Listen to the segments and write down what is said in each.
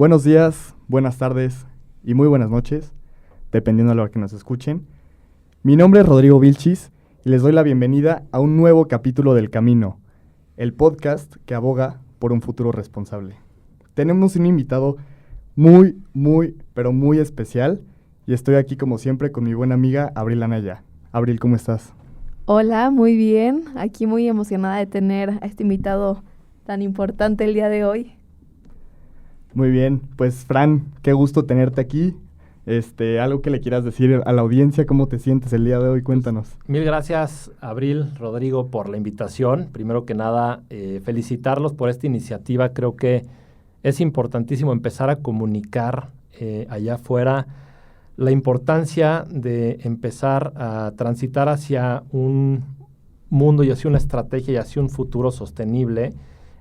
Buenos días, buenas tardes y muy buenas noches, dependiendo de lo que nos escuchen. Mi nombre es Rodrigo Vilchis y les doy la bienvenida a un nuevo capítulo del Camino, el podcast que aboga por un futuro responsable. Tenemos un invitado pero muy especial y estoy aquí como siempre con mi buena amiga Abril Anaya. Abril, ¿cómo estás? Hola, muy bien. Aquí muy emocionada de tener a este invitado tan importante el día de hoy. Muy bien, pues Fran, qué gusto tenerte aquí. Algo que le quieras decir a la audiencia, ¿cómo te sientes el día de hoy? Cuéntanos. Mil gracias, Abril, Rodrigo, por la invitación. Primero que nada, felicitarlos por esta iniciativa. Creo que es importantísimo empezar a comunicar allá afuera la importancia de empezar a transitar hacia un mundo y hacia una estrategia y hacia un futuro sostenible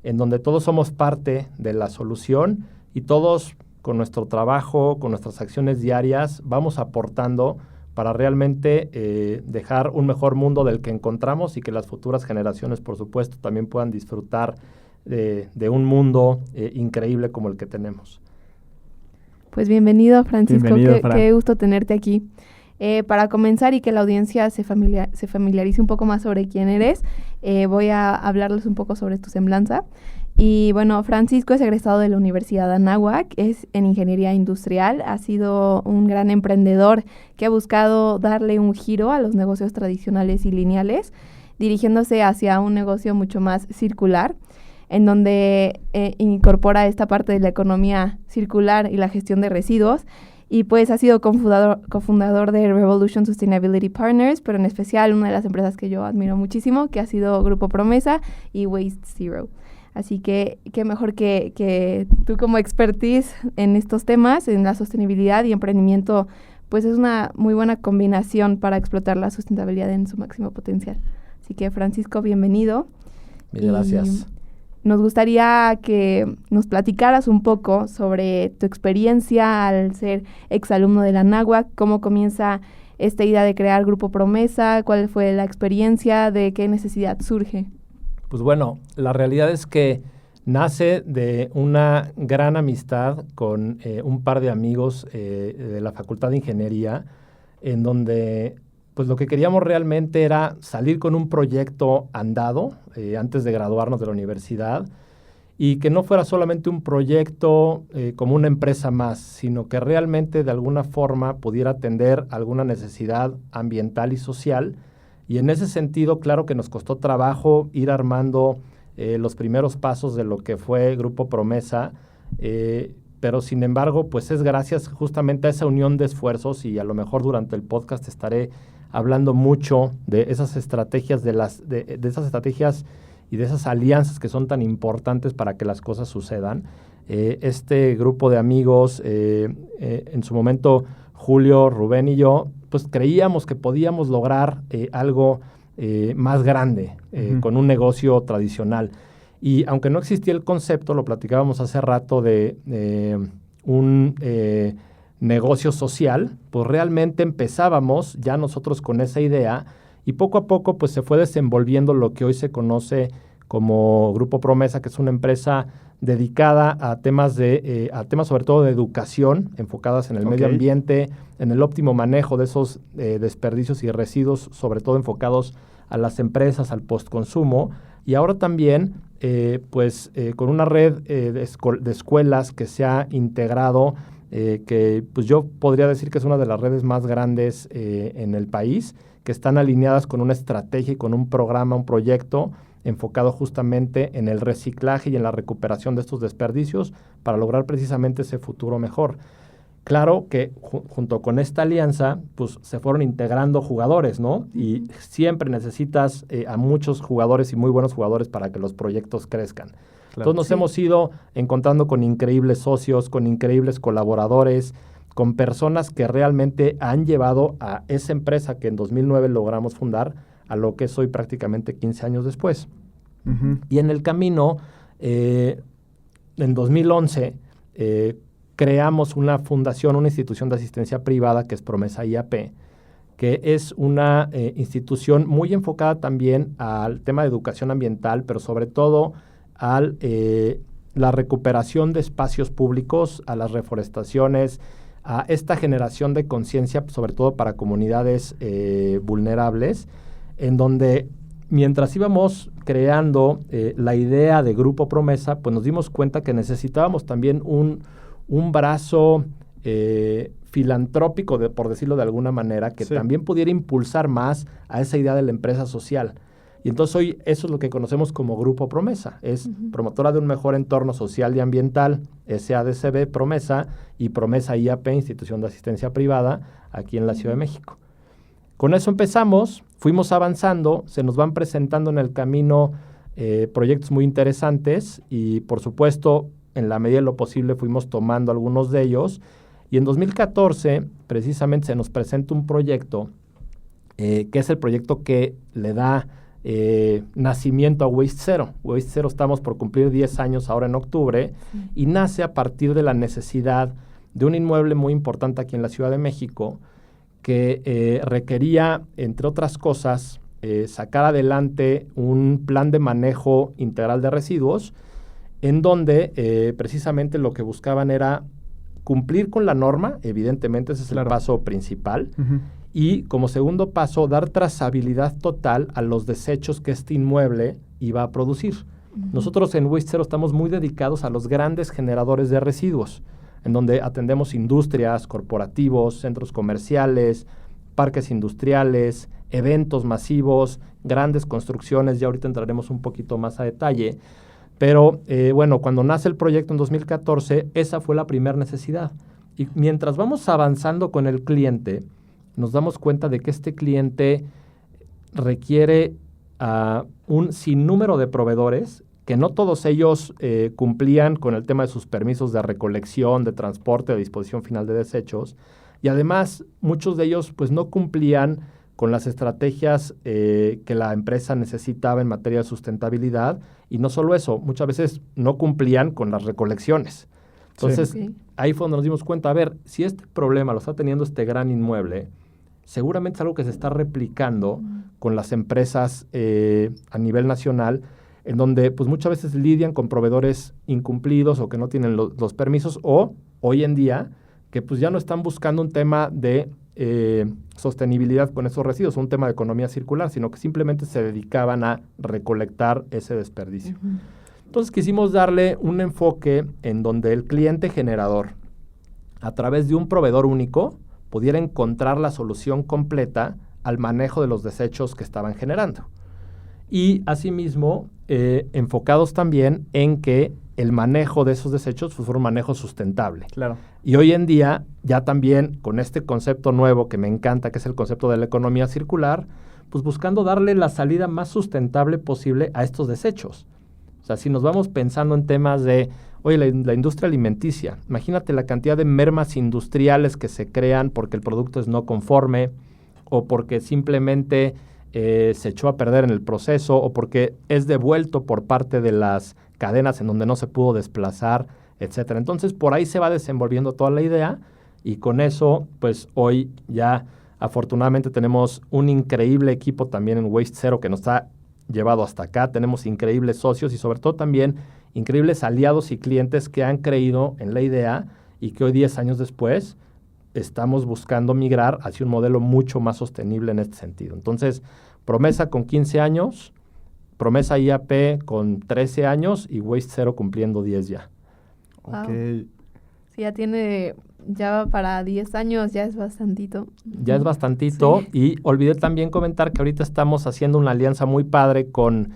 en donde todos somos parte de la solución y todos con nuestro trabajo, con nuestras acciones diarias, vamos aportando para realmente dejar un mejor mundo del que encontramos y que las futuras generaciones, por supuesto, también puedan disfrutar de un mundo increíble como el que tenemos. Pues bienvenido, Francisco. Bienvenido, qué gusto tenerte aquí. Para comenzar y que la audiencia se familiarice un poco más sobre quién eres, voy a hablarles un poco sobre tu semblanza. Y bueno, Francisco es egresado de la Universidad de Anáhuac, es en Ingeniería Industrial, ha sido un gran emprendedor que ha buscado darle un giro a los negocios tradicionales y lineales, dirigiéndose hacia un negocio mucho más circular, en donde incorpora esta parte de la economía circular y la gestión de residuos. Y pues ha sido cofundador de Revolution Sustainability Partners, pero en especial una de las empresas que yo admiro muchísimo, que ha sido Grupo Promesa y Waste Zero. Así que qué mejor que tú como expertise en estos temas, en la sostenibilidad y emprendimiento, pues es una muy buena combinación para explotar la sustentabilidad en su máximo potencial. Así que Francisco, bienvenido. Mil gracias. Nos gustaría que nos platicaras un poco sobre tu experiencia al ser exalumno de la Anáhuac, cómo comienza esta idea de crear Grupo Promesa, cuál fue la experiencia, de qué necesidad surge. Pues bueno, la realidad es que nace de una gran amistad con un par de amigos de la Facultad de Ingeniería, en donde pues lo que queríamos realmente era salir con un proyecto andado antes de graduarnos de la universidad y que no fuera solamente un proyecto como una empresa más, sino que realmente de alguna forma pudiera atender alguna necesidad ambiental y social. Y en ese sentido, claro que nos costó trabajo ir armando los primeros pasos de lo que fue Grupo Promesa, pero sin embargo, pues es gracias justamente a esa unión de esfuerzos y a lo mejor durante el podcast estaré hablando mucho de esas estrategias, de esas estrategias y de esas alianzas que son tan importantes para que las cosas sucedan. Este grupo de amigos, en su momento Julio, Rubén y yo, pues creíamos que podíamos lograr algo más grande con un negocio tradicional. Y aunque no existía el concepto, lo platicábamos hace rato de un negocio social, pues realmente empezábamos ya nosotros con esa idea y poco a poco pues se fue desenvolviendo lo que hoy se conoce como Grupo Promesa, que es una empresa dedicada a temas sobre todo de educación, enfocadas en el medio ambiente, en el óptimo manejo de esos desperdicios y residuos, sobre todo enfocados a las empresas, al postconsumo, y ahora también con una red de escuelas que se ha integrado, que pues yo podría decir que es una de las redes más grandes en el país, que están alineadas con una estrategia y con un programa, un proyecto enfocado justamente en el reciclaje y en la recuperación de estos desperdicios para lograr precisamente ese futuro mejor. Claro que junto con esta alianza, pues se fueron integrando jugadores, ¿no? Y siempre necesitas a muchos jugadores y muy buenos jugadores para que los proyectos crezcan. Claro. Entonces nos hemos ido encontrando con increíbles socios, con increíbles colaboradores, con personas que realmente han llevado a esa empresa que en 2009 logramos fundar a lo que es hoy prácticamente 15 años después. Uh-huh. Y en el camino, en 2011, creamos una fundación, una institución de asistencia privada que es Promesa IAP, que es una institución muy enfocada también al tema de educación ambiental, pero sobre todo al la recuperación de espacios públicos, a las reforestaciones, a esta generación de conciencia, sobre todo para comunidades vulnerables, en donde mientras íbamos creando la idea de Grupo Promesa, pues nos dimos cuenta que necesitábamos también un brazo filantrópico, por decirlo de alguna manera, que también pudiera impulsar más a esa idea de la empresa social. Y entonces hoy eso es lo que conocemos como Grupo Promesa. Es promotora de un mejor entorno social y ambiental, SADCB Promesa, y Promesa IAP, Institución de Asistencia Privada, aquí en la Ciudad de México. Con eso empezamos, fuimos avanzando, se nos van presentando en el camino proyectos muy interesantes y, por supuesto, en la medida de lo posible fuimos tomando algunos de ellos. Y en 2014, precisamente, se nos presenta un proyecto que es el proyecto que le da nacimiento a Waste Zero. Waste Zero estamos por cumplir 10 años ahora en octubre y nace a partir de la necesidad de un inmueble muy importante aquí en la Ciudad de México que requería, entre otras cosas, sacar adelante un plan de manejo integral de residuos en donde precisamente lo que buscaban era cumplir con la norma, evidentemente ese es el paso principal, y como segundo paso, dar trazabilidad total a los desechos que este inmueble iba a producir. Nosotros en Waste Zero estamos muy dedicados a los grandes generadores de residuos, en donde atendemos industrias, corporativos, centros comerciales, parques industriales, eventos masivos, grandes construcciones, ya ahorita entraremos un poquito más a detalle. Pero bueno, cuando nace el proyecto en 2014, esa fue la primera necesidad. Y mientras vamos avanzando con el cliente, nos damos cuenta de que este cliente requiere un sinnúmero de proveedores, que no todos ellos cumplían con el tema de sus permisos de recolección, de transporte, de disposición final de desechos. Y además, muchos de ellos pues no cumplían con las estrategias que la empresa necesitaba en materia de sustentabilidad. Y no solo eso, muchas veces no cumplían con las recolecciones. Entonces, ahí fue donde nos dimos cuenta, a ver, si este problema lo está teniendo este gran inmueble, seguramente es algo que se está replicando con las empresas a nivel nacional, en donde pues muchas veces lidian con proveedores incumplidos o que no tienen los permisos, o hoy en día que pues ya no están buscando un tema de sostenibilidad con esos residuos, un tema de economía circular, sino que simplemente se dedicaban a recolectar ese desperdicio. Entonces quisimos darle un enfoque en donde el cliente generador, a través de un proveedor único, pudiera encontrar la solución completa al manejo de los desechos que estaban generando. Y asimismo, enfocados también en que el manejo de esos desechos fuera un manejo sustentable. Claro. Y hoy en día, ya también con este concepto nuevo que me encanta, que es el concepto de la economía circular, pues buscando darle la salida más sustentable posible a estos desechos. O sea, si nos vamos pensando en temas de, oye, la industria alimenticia, imagínate la cantidad de mermas industriales que se crean porque el producto es no conforme o porque simplemente se echó a perder en el proceso o porque es devuelto por parte de las cadenas en donde no se pudo desplazar, etcétera. Entonces, por ahí se va desenvolviendo toda la idea y con eso, pues hoy ya afortunadamente tenemos un increíble equipo también en Waste Zero que nos ha llevado hasta acá. Tenemos increíbles socios y sobre todo también increíbles aliados y clientes que han creído en la idea y que hoy, 10 años después, estamos buscando migrar hacia un modelo mucho más sostenible en este sentido. Entonces, Promesa con 15 años, Promesa IAP con 13 años y Waste Zero cumpliendo 10 ya. Wow. Sí, ya para 10 años ya es bastantito. Ya es bastantito. Sí. Y olvidé también comentar que ahorita estamos haciendo una alianza muy padre con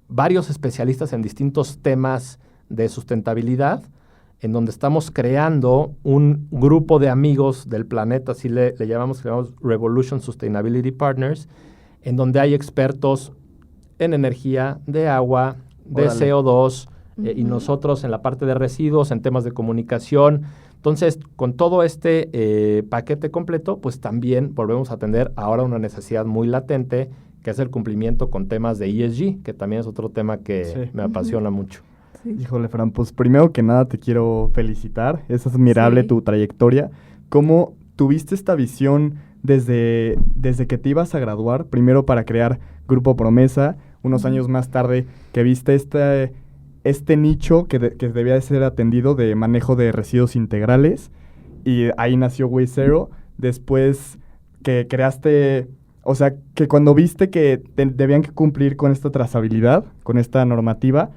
varios especialistas en distintos temas de sustentabilidad, en donde estamos creando un grupo de amigos del planeta, así le llamamos Revolution Sustainability Partners, en donde hay expertos en energía, de agua, de CO2, y nosotros en la parte de residuos, en temas de comunicación. Entonces, con todo este paquete completo, pues también volvemos a atender ahora una necesidad muy latente, que es el cumplimiento con temas de ESG, que también es otro tema que me apasiona mucho. Sí. Híjole, Fran, pues primero que nada te quiero felicitar. Es admirable tu trayectoria. ¿Cómo tuviste esta visión desde que te ibas a graduar? Primero para crear Grupo Promesa, unos años más tarde que viste este nicho que debía de ser atendido de manejo de residuos integrales, y ahí nació Waste Zero. Después que creaste, o sea, que cuando viste que debían que cumplir con esta trazabilidad, con esta normativa,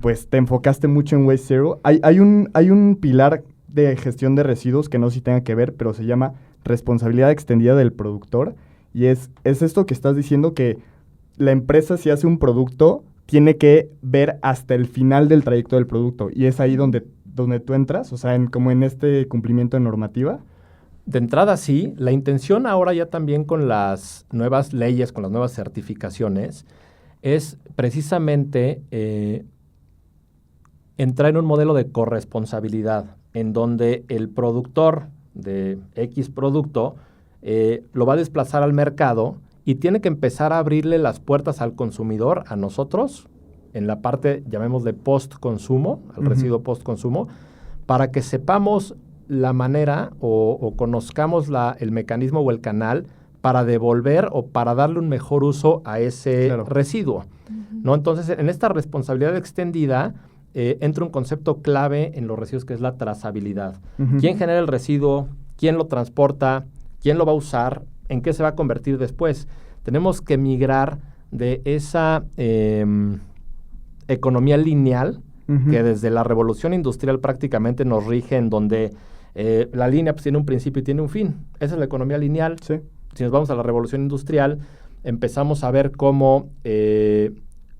pues te enfocaste mucho en Waste Zero. Hay un pilar de gestión de residuos que no sé si tenga que ver, pero se llama responsabilidad extendida del productor, y es esto que estás diciendo, que la empresa, si hace un producto, tiene que ver hasta el final del trayecto del producto, y es ahí donde tú entras, o sea, como en este cumplimiento de normativa. De entrada sí, la intención ahora ya también con las nuevas leyes, con las nuevas certificaciones, es precisamente entrar en un modelo de corresponsabilidad, en donde el productor de X producto lo va a desplazar al mercado y tiene que empezar a abrirle las puertas al consumidor, a nosotros, en la parte, llamémosle post-consumo, al residuo post-consumo, para que sepamos la manera o conozcamos el mecanismo o el canal para devolver o para darle un mejor uso a ese residuo, ¿no? Entonces, en esta responsabilidad extendida entra un concepto clave en los residuos, que es la trazabilidad. ¿Quién genera el residuo? ¿Quién lo transporta? ¿Quién lo va a usar? ¿En qué se va a convertir después? Tenemos que migrar de esa economía lineal que desde la revolución industrial prácticamente nos rige, en donde la línea pues tiene un principio y tiene un fin. Esa es la economía lineal. Sí. Si nos vamos a la revolución industrial, empezamos a ver cómo se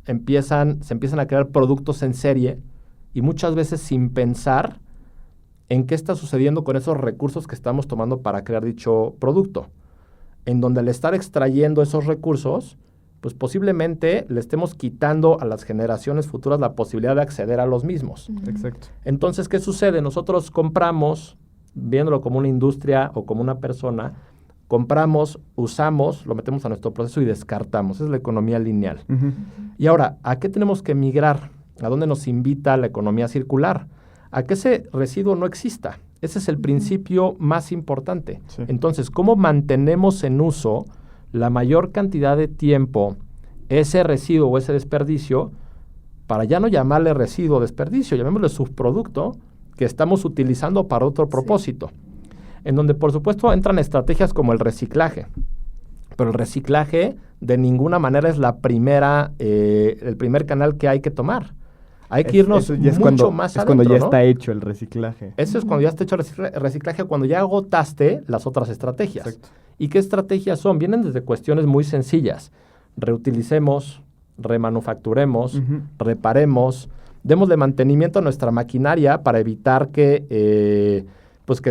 empiezan a crear productos en serie, y muchas veces sin pensar en qué está sucediendo con esos recursos que estamos tomando para crear dicho producto. En donde al estar extrayendo esos recursos, pues posiblemente le estemos quitando a las generaciones futuras la posibilidad de acceder a los mismos. Exacto. Entonces, ¿qué sucede? Nosotros compramos, viéndolo como una industria o como una persona, compramos, usamos, lo metemos a nuestro proceso y descartamos. Esa es la economía lineal. Y ahora, ¿a qué tenemos que migrar? ¿A dónde nos invita la economía circular? A que ese residuo no exista. Ese es el principio más importante. Sí. Entonces, ¿cómo mantenemos en uso la mayor cantidad de tiempo ese residuo o ese desperdicio, para ya no llamarle residuo o desperdicio, llamémosle subproducto que estamos utilizando para otro propósito? Sí. En donde, por supuesto, entran estrategias como el reciclaje. Pero el reciclaje de ninguna manera es el primer canal que hay que tomar. Hay que irnos mucho más adentro, cuando ya ¿no? está hecho el reciclaje. Eso es cuando ya está hecho el reciclaje, cuando ya agotaste las otras estrategias. Exacto. ¿Y qué estrategias son? Vienen desde cuestiones muy sencillas. Reutilicemos, remanufacturemos, reparemos, démosle mantenimiento a nuestra maquinaria para evitar que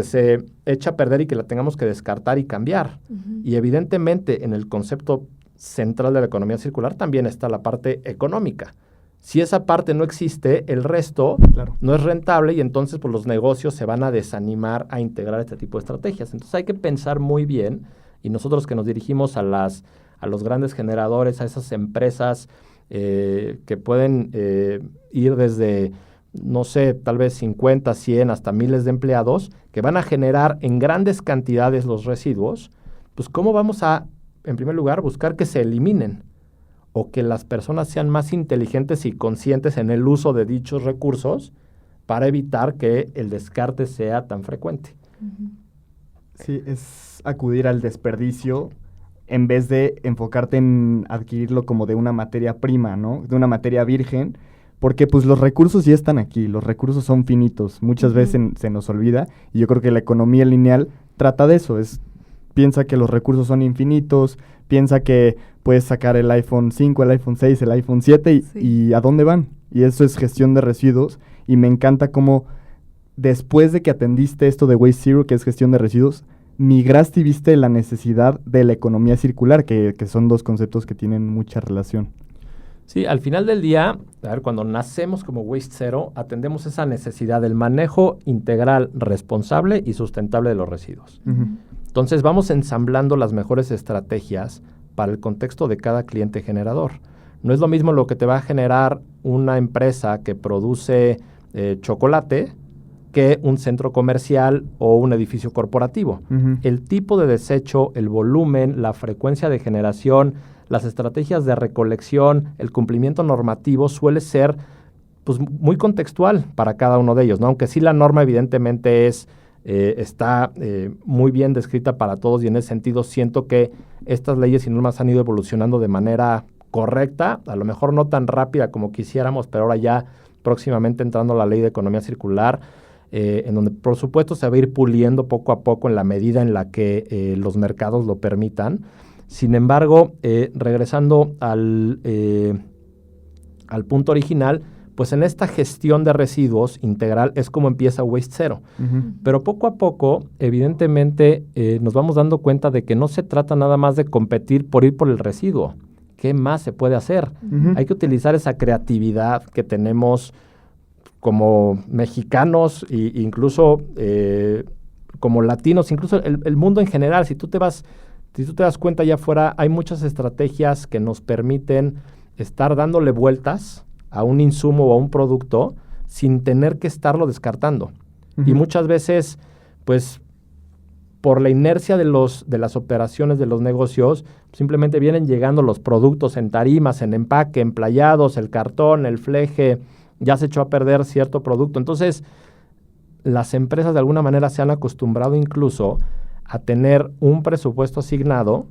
se eche a perder y que la tengamos que descartar y cambiar. Y evidentemente en el concepto central de la economía circular también está la parte económica. Si esa parte no existe, el resto no es rentable, y entonces pues, los negocios se van a desanimar a integrar este tipo de estrategias. Entonces hay que pensar muy bien, y nosotros que nos dirigimos a los grandes generadores, a esas empresas que pueden ir desde, no sé, tal vez 50, 100, hasta miles de empleados, que van a generar en grandes cantidades los residuos, pues ¿cómo vamos a, en primer lugar, buscar que se eliminen? O que las personas sean más inteligentes y conscientes en el uso de dichos recursos para evitar que el descarte sea tan frecuente. Sí, es acudir al desperdicio en vez de enfocarte en adquirirlo como de una materia prima, ¿no? De una materia virgen, porque pues los recursos ya están aquí, los recursos son finitos, muchas veces se nos olvida, y yo creo que la economía lineal trata de eso, piensa que los recursos son infinitos, piensa que puedes sacar el iPhone 5, el iPhone 6, el iPhone 7 y ¿a dónde van? Y eso es gestión de residuos, y me encanta cómo después de que atendiste esto de Waste Zero, que es gestión de residuos, migraste y viste la necesidad de la economía circular, que son dos conceptos que tienen mucha relación. Sí, al final del día, cuando nacemos como Waste Zero, atendemos esa necesidad del manejo integral, responsable y sustentable de los residuos. Entonces vamos ensamblando las mejores estrategias para el contexto de cada cliente generador. No es lo mismo lo que te va a generar una empresa que produce chocolate que un centro comercial o un edificio corporativo. El tipo de desecho, el volumen, la frecuencia de generación, las estrategias de recolección, el cumplimiento normativo suele ser pues, muy contextual para cada uno de ellos, ¿no? Aunque sí la norma evidentemente está muy bien descrita para todos y en ese sentido siento que estas leyes y normas han ido evolucionando de manera correcta, a lo mejor no tan rápida como quisiéramos, pero ahora ya próximamente entrando la ley de economía circular, en donde por supuesto se va a ir puliendo poco a poco en la medida en la que los mercados lo permitan. Sin embargo, regresando al punto original, pues en esta gestión de residuos integral es como empieza Waste Zero. Uh-huh. Pero poco a poco, evidentemente, nos vamos dando cuenta de que no se trata nada más de competir por ir por el residuo. ¿Qué más se puede hacer? Uh-huh. Hay que utilizar esa creatividad que tenemos como mexicanos e incluso como latinos, incluso el mundo en general. Si tú te das cuenta allá afuera, hay muchas estrategias que nos permiten estar dándole vueltas a un insumo o a un producto sin tener que estarlo descartando. Uh-huh. Y muchas veces, pues, por la inercia de las operaciones de los negocios, simplemente vienen llegando los productos en tarimas, en empaque, emplayados, el cartón, el fleje, ya se echó a perder cierto producto. Entonces, las empresas de alguna manera se han acostumbrado incluso a tener un presupuesto asignado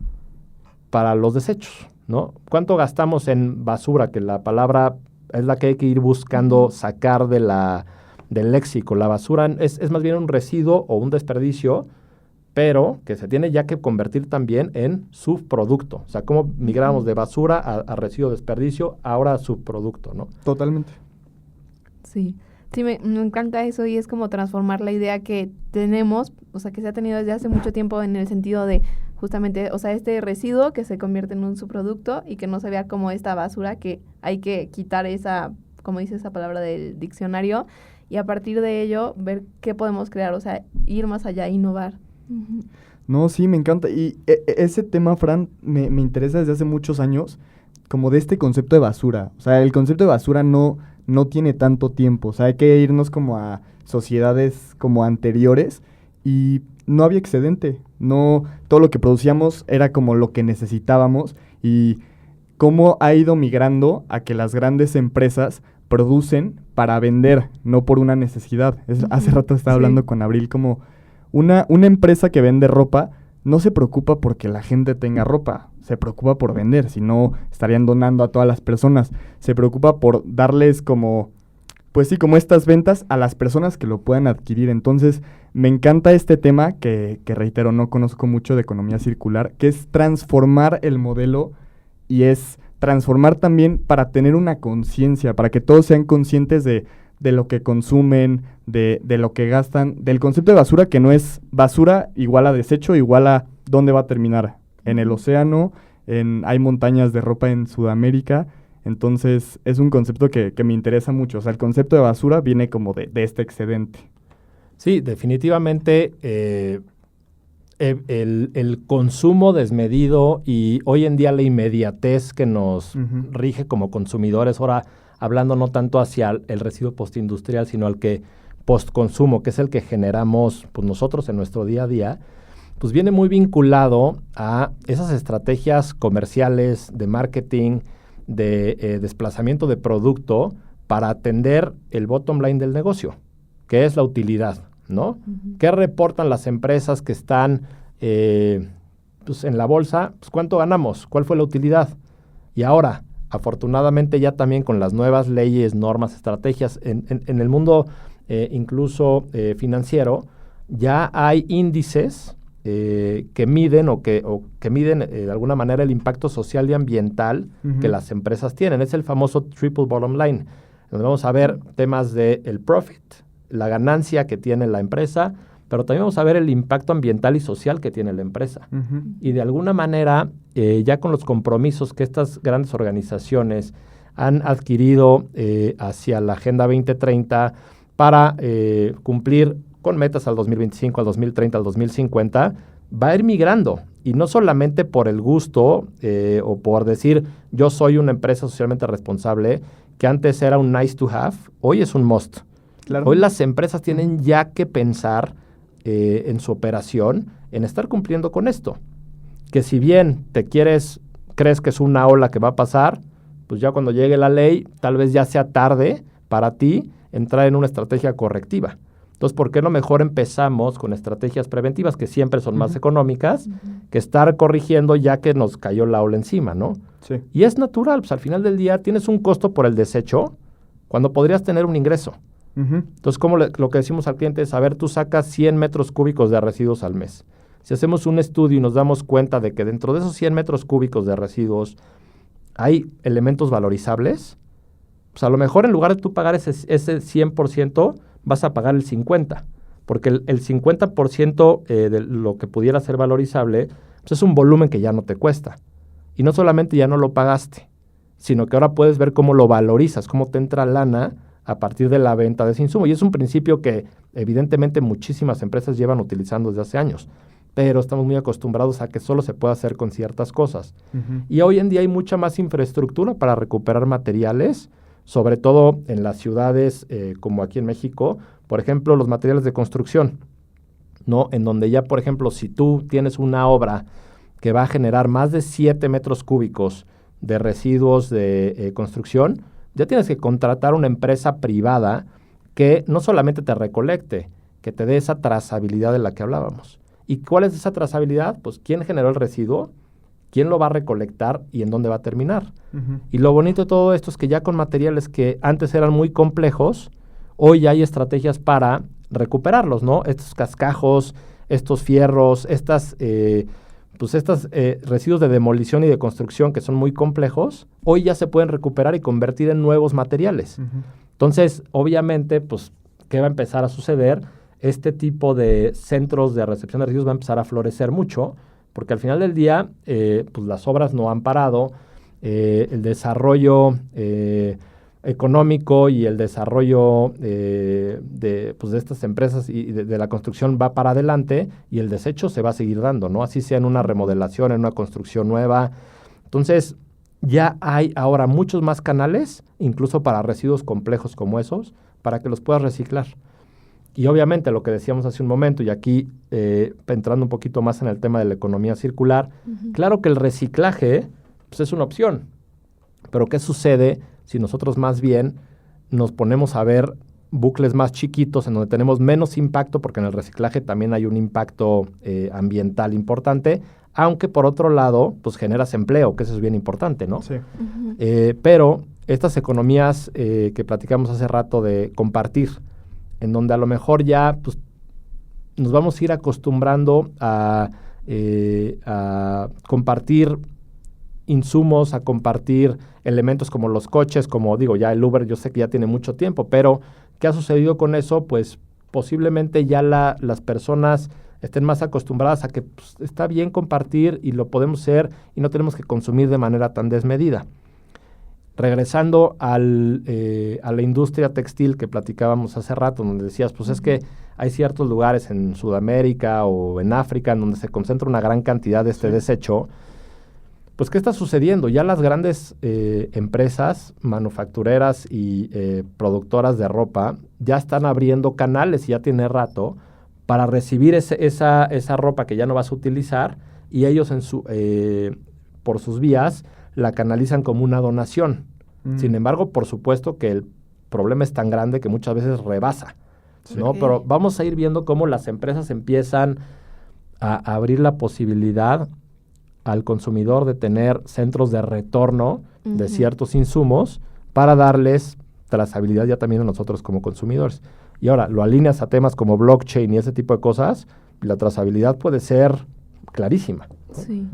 para los desechos, ¿no? ¿Cuánto gastamos en basura? Que la palabra es la que hay que ir buscando sacar del léxico. La basura es más bien un residuo o un desperdicio, pero que se tiene ya que convertir también en subproducto. O sea, cómo migramos de basura a residuo desperdicio, ahora a subproducto, ¿no? Totalmente. Sí, me encanta eso y es como transformar la idea que tenemos, o sea, que se ha tenido desde hace mucho tiempo en el sentido de justamente, o sea, este residuo que se convierte en un subproducto y que no se vea como esta basura que hay que quitar esa, como dice esa palabra del diccionario, y a partir de ello ver qué podemos crear, o sea, ir más allá, innovar. Uh-huh. No, sí, me encanta. Y ese tema, Fran, me interesa desde hace muchos años, como de este concepto de basura. O sea, el concepto de basura no tiene tanto tiempo. O sea, hay que irnos como a sociedades como anteriores y no había excedente. No, todo lo que producíamos era como lo que necesitábamos y cómo ha ido migrando a que las grandes empresas producen para vender, no por una necesidad. Hace rato estaba hablando con Abril como una empresa que vende ropa no se preocupa porque la gente tenga ropa, se preocupa por vender, si no estarían donando a todas las personas. Se preocupa por darles como, pues sí, como estas ventas a las personas que lo puedan adquirir. Entonces, me encanta este tema que reitero, no conozco mucho de economía circular, que es transformar el modelo y es transformar también para tener una conciencia, para que todos sean conscientes de lo que consumen, de lo que gastan, del concepto de basura, que no es basura igual a desecho, igual a dónde va a terminar, en el océano, hay montañas de ropa en Sudamérica. Entonces es un concepto que me interesa mucho. O sea, el concepto de basura viene como de este excedente. Sí, definitivamente el consumo desmedido y hoy en día la inmediatez que nos rige como consumidores, ahora hablando no tanto hacia el residuo postindustrial, sino al que postconsumo, que es el que generamos pues, nosotros en nuestro día a día, pues viene muy vinculado a esas estrategias comerciales de marketing, de desplazamiento de producto para atender el bottom line del negocio, que es la utilidad, ¿no? Uh-huh. ¿Qué reportan las empresas que están pues en la bolsa? Pues ¿cuánto ganamos? ¿Cuál fue la utilidad? Y ahora, afortunadamente ya también con las nuevas leyes, normas, estrategias, en el mundo incluso financiero, ya hay índices que miden o que miden de alguna manera el impacto social y ambiental que las empresas tienen. Es el famoso triple bottom line, donde vamos a ver temas de el profit, la ganancia que tiene la empresa, pero también vamos a ver el impacto ambiental y social que tiene la empresa. Y de alguna manera, ya con los compromisos que estas grandes organizaciones han adquirido hacia la Agenda 2030 para cumplir con metas al 2025, al 2030, al 2050, va a ir migrando. Y no solamente por el gusto o por decir yo soy una empresa socialmente responsable, que antes era un nice to have, hoy es un must. Claro. Hoy las empresas tienen ya que pensar en su operación, en estar cumpliendo con esto. Que si bien te quieres crees que es una ola que va a pasar, pues ya cuando llegue la ley, tal vez ya sea tarde para ti entrar en una estrategia correctiva. Entonces, ¿por qué no mejor empezamos con estrategias preventivas que siempre son más económicas que estar corrigiendo ya que nos cayó la ola encima, ¿no? Sí. Y es natural, pues al final del día tienes un costo por el desecho cuando podrías tener un ingreso. Entonces, como lo que decimos al cliente es, a ver, tú sacas 100 metros cúbicos de residuos al mes. Si hacemos un estudio y nos damos cuenta de que dentro de esos 100 metros cúbicos de residuos hay elementos valorizables, pues a lo mejor en lugar de tú pagar ese 100%, vas a pagar el 50%, porque el 50% de lo que pudiera ser valorizable, pues es un volumen que ya no te cuesta. Y no solamente ya no lo pagaste, sino que ahora puedes ver cómo lo valorizas, cómo te entra lana a partir de la venta de ese insumo. Y es un principio que evidentemente muchísimas empresas llevan utilizando desde hace años, pero estamos muy acostumbrados a que solo se puede hacer con ciertas cosas. Y hoy en día hay mucha más infraestructura para recuperar materiales, sobre todo en las ciudades como aquí en México, por ejemplo, los materiales de construcción, ¿no? En donde ya, por ejemplo, si tú tienes una obra que va a generar más de 7 metros cúbicos de residuos de construcción, ya tienes que contratar una empresa privada que no solamente te recolecte, que te dé esa trazabilidad de la que hablábamos. ¿Y cuál es esa trazabilidad? Pues quién generó el residuo, quién lo va a recolectar y en dónde va a terminar. Y lo bonito de todo esto es que ya con materiales que antes eran muy complejos, hoy ya hay estrategias para recuperarlos, ¿no? Estos cascajos, estos fierros, estos residuos de demolición y de construcción que son muy complejos, hoy ya se pueden recuperar y convertir en nuevos materiales. Entonces, obviamente, pues, ¿qué va a empezar a suceder? Este tipo de centros de recepción de residuos va a empezar a florecer mucho, porque al final del día, pues las obras no han parado, el desarrollo económico y el desarrollo de estas empresas y de la construcción va para adelante y el desecho se va a seguir dando, ¿no? Así sea en una remodelación, en una construcción nueva. Entonces, ya hay ahora muchos más canales, incluso para residuos complejos como esos, para que los puedas reciclar. Y obviamente lo que decíamos hace un momento, y aquí entrando un poquito más en el tema de la economía circular, claro que el reciclaje pues, es una opción, pero ¿qué sucede si nosotros más bien nos ponemos a ver bucles más chiquitos en donde tenemos menos impacto, porque en el reciclaje también hay un impacto ambiental importante, aunque por otro lado, pues generas empleo, que eso es bien importante, ¿no? Sí. Pero estas economías que platicamos hace rato de compartir, en donde a lo mejor ya pues, nos vamos a ir acostumbrando a compartir insumos, a compartir elementos como los coches, como digo, ya el Uber yo sé que ya tiene mucho tiempo, pero ¿qué ha sucedido con eso? Pues posiblemente ya las personas estén más acostumbradas a que pues, está bien compartir y lo podemos hacer y no tenemos que consumir de manera tan desmedida. Regresando a la industria textil que platicábamos hace rato, donde decías, pues es que hay ciertos lugares en Sudamérica o en África en donde se concentra una gran cantidad de este desecho. Pues, ¿qué está sucediendo? Ya las grandes empresas manufactureras y productoras de ropa ya están abriendo canales, y ya tiene rato, para recibir esa ropa que ya no vas a utilizar y ellos por sus vías la canalizan como una donación. Sin embargo, por supuesto que el problema es tan grande que muchas veces rebasa, ¿no? Okay. Pero vamos a ir viendo cómo las empresas empiezan a abrir la posibilidad al consumidor de tener centros de retorno de ciertos insumos para darles trazabilidad ya también a nosotros como consumidores. Y ahora, lo alineas a temas como blockchain y ese tipo de cosas, la trazabilidad puede ser clarísima, ¿no? Sí.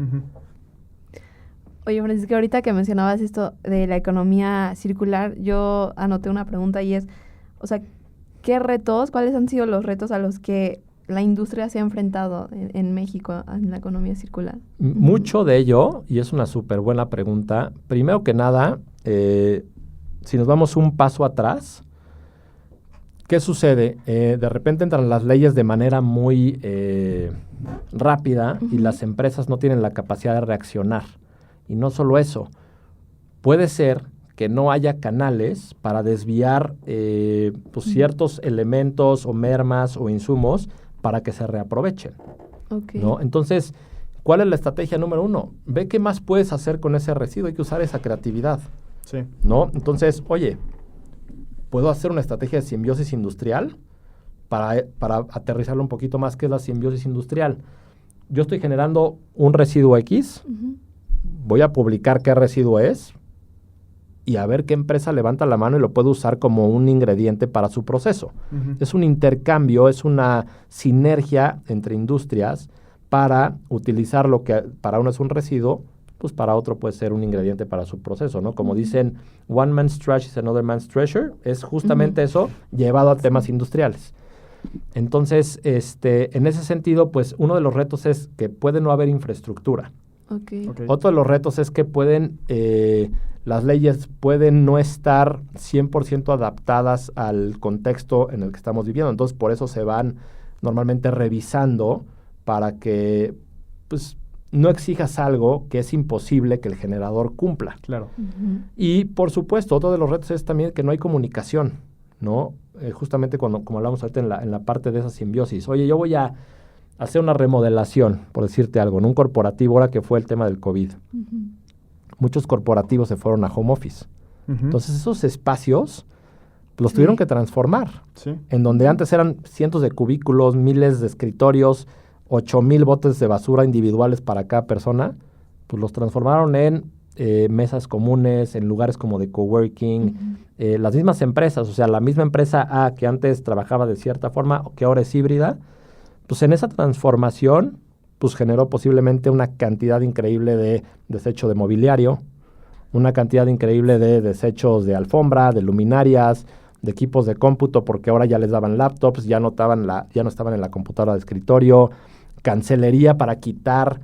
Oye, Francisco, ahorita que mencionabas esto de la economía circular, yo anoté una pregunta y es, o sea, ¿cuáles han sido los retos a los que la industria se ha enfrentado en México en la economía circular? Mucho de ello, y es una súper buena pregunta. Primero que nada, si nos vamos un paso atrás, ¿qué sucede? De repente entran las leyes de manera muy rápida y las empresas no tienen la capacidad de reaccionar. Y no solo eso, puede ser que no haya canales para desviar pues ciertos elementos o mermas o insumos para que se reaprovechen, Okay. ¿no? Entonces, ¿cuál es la estrategia número 1? Ve qué más puedes hacer con ese residuo. Hay que usar esa creatividad. Sí. ¿No? Entonces, oye, ¿puedo hacer una estrategia de simbiosis industrial? Para aterrizarlo un poquito más, ¿qué es la simbiosis industrial? Yo estoy generando un residuo X, voy a publicar qué residuo es y a ver qué empresa levanta la mano y lo puede usar como un ingrediente para su proceso. Es un intercambio, es una sinergia entre industrias para utilizar lo que para uno es un residuo, pues para otro puede ser un ingrediente para su proceso, ¿no? Como dicen, one man's trash is another man's treasure, es justamente eso llevado a temas industriales. Entonces, en ese sentido, pues uno de los retos es que puede no haber infraestructura. Okay. Otro de los retos es que las leyes pueden no estar 100% adaptadas al contexto en el que estamos viviendo. Entonces, por eso se van normalmente revisando para que, pues, no exijas algo que es imposible que el generador cumpla. Claro. Y, por supuesto, otro de los retos es también que no hay comunicación, ¿no? Justamente como hablamos ahorita en la parte de esa simbiosis. Oye, yo voy a hacer una remodelación, por decirte algo, en un corporativo, ahora que fue el tema del COVID. Muchos corporativos se fueron a home office. Entonces, esos espacios los tuvieron que transformar. Sí. En donde antes eran cientos de cubículos, miles de escritorios, 8,000 botes de basura individuales para cada persona, pues los transformaron en mesas comunes, en lugares como de coworking, las mismas empresas, o sea, la misma empresa A que antes trabajaba de cierta forma, o que ahora es híbrida, pues en esa transformación, pues generó posiblemente una cantidad increíble de desecho de mobiliario, una cantidad increíble de desechos de alfombra, de luminarias, de equipos de cómputo, porque ahora ya les daban laptops, ya no estaban en la computadora de escritorio, cancelería para quitar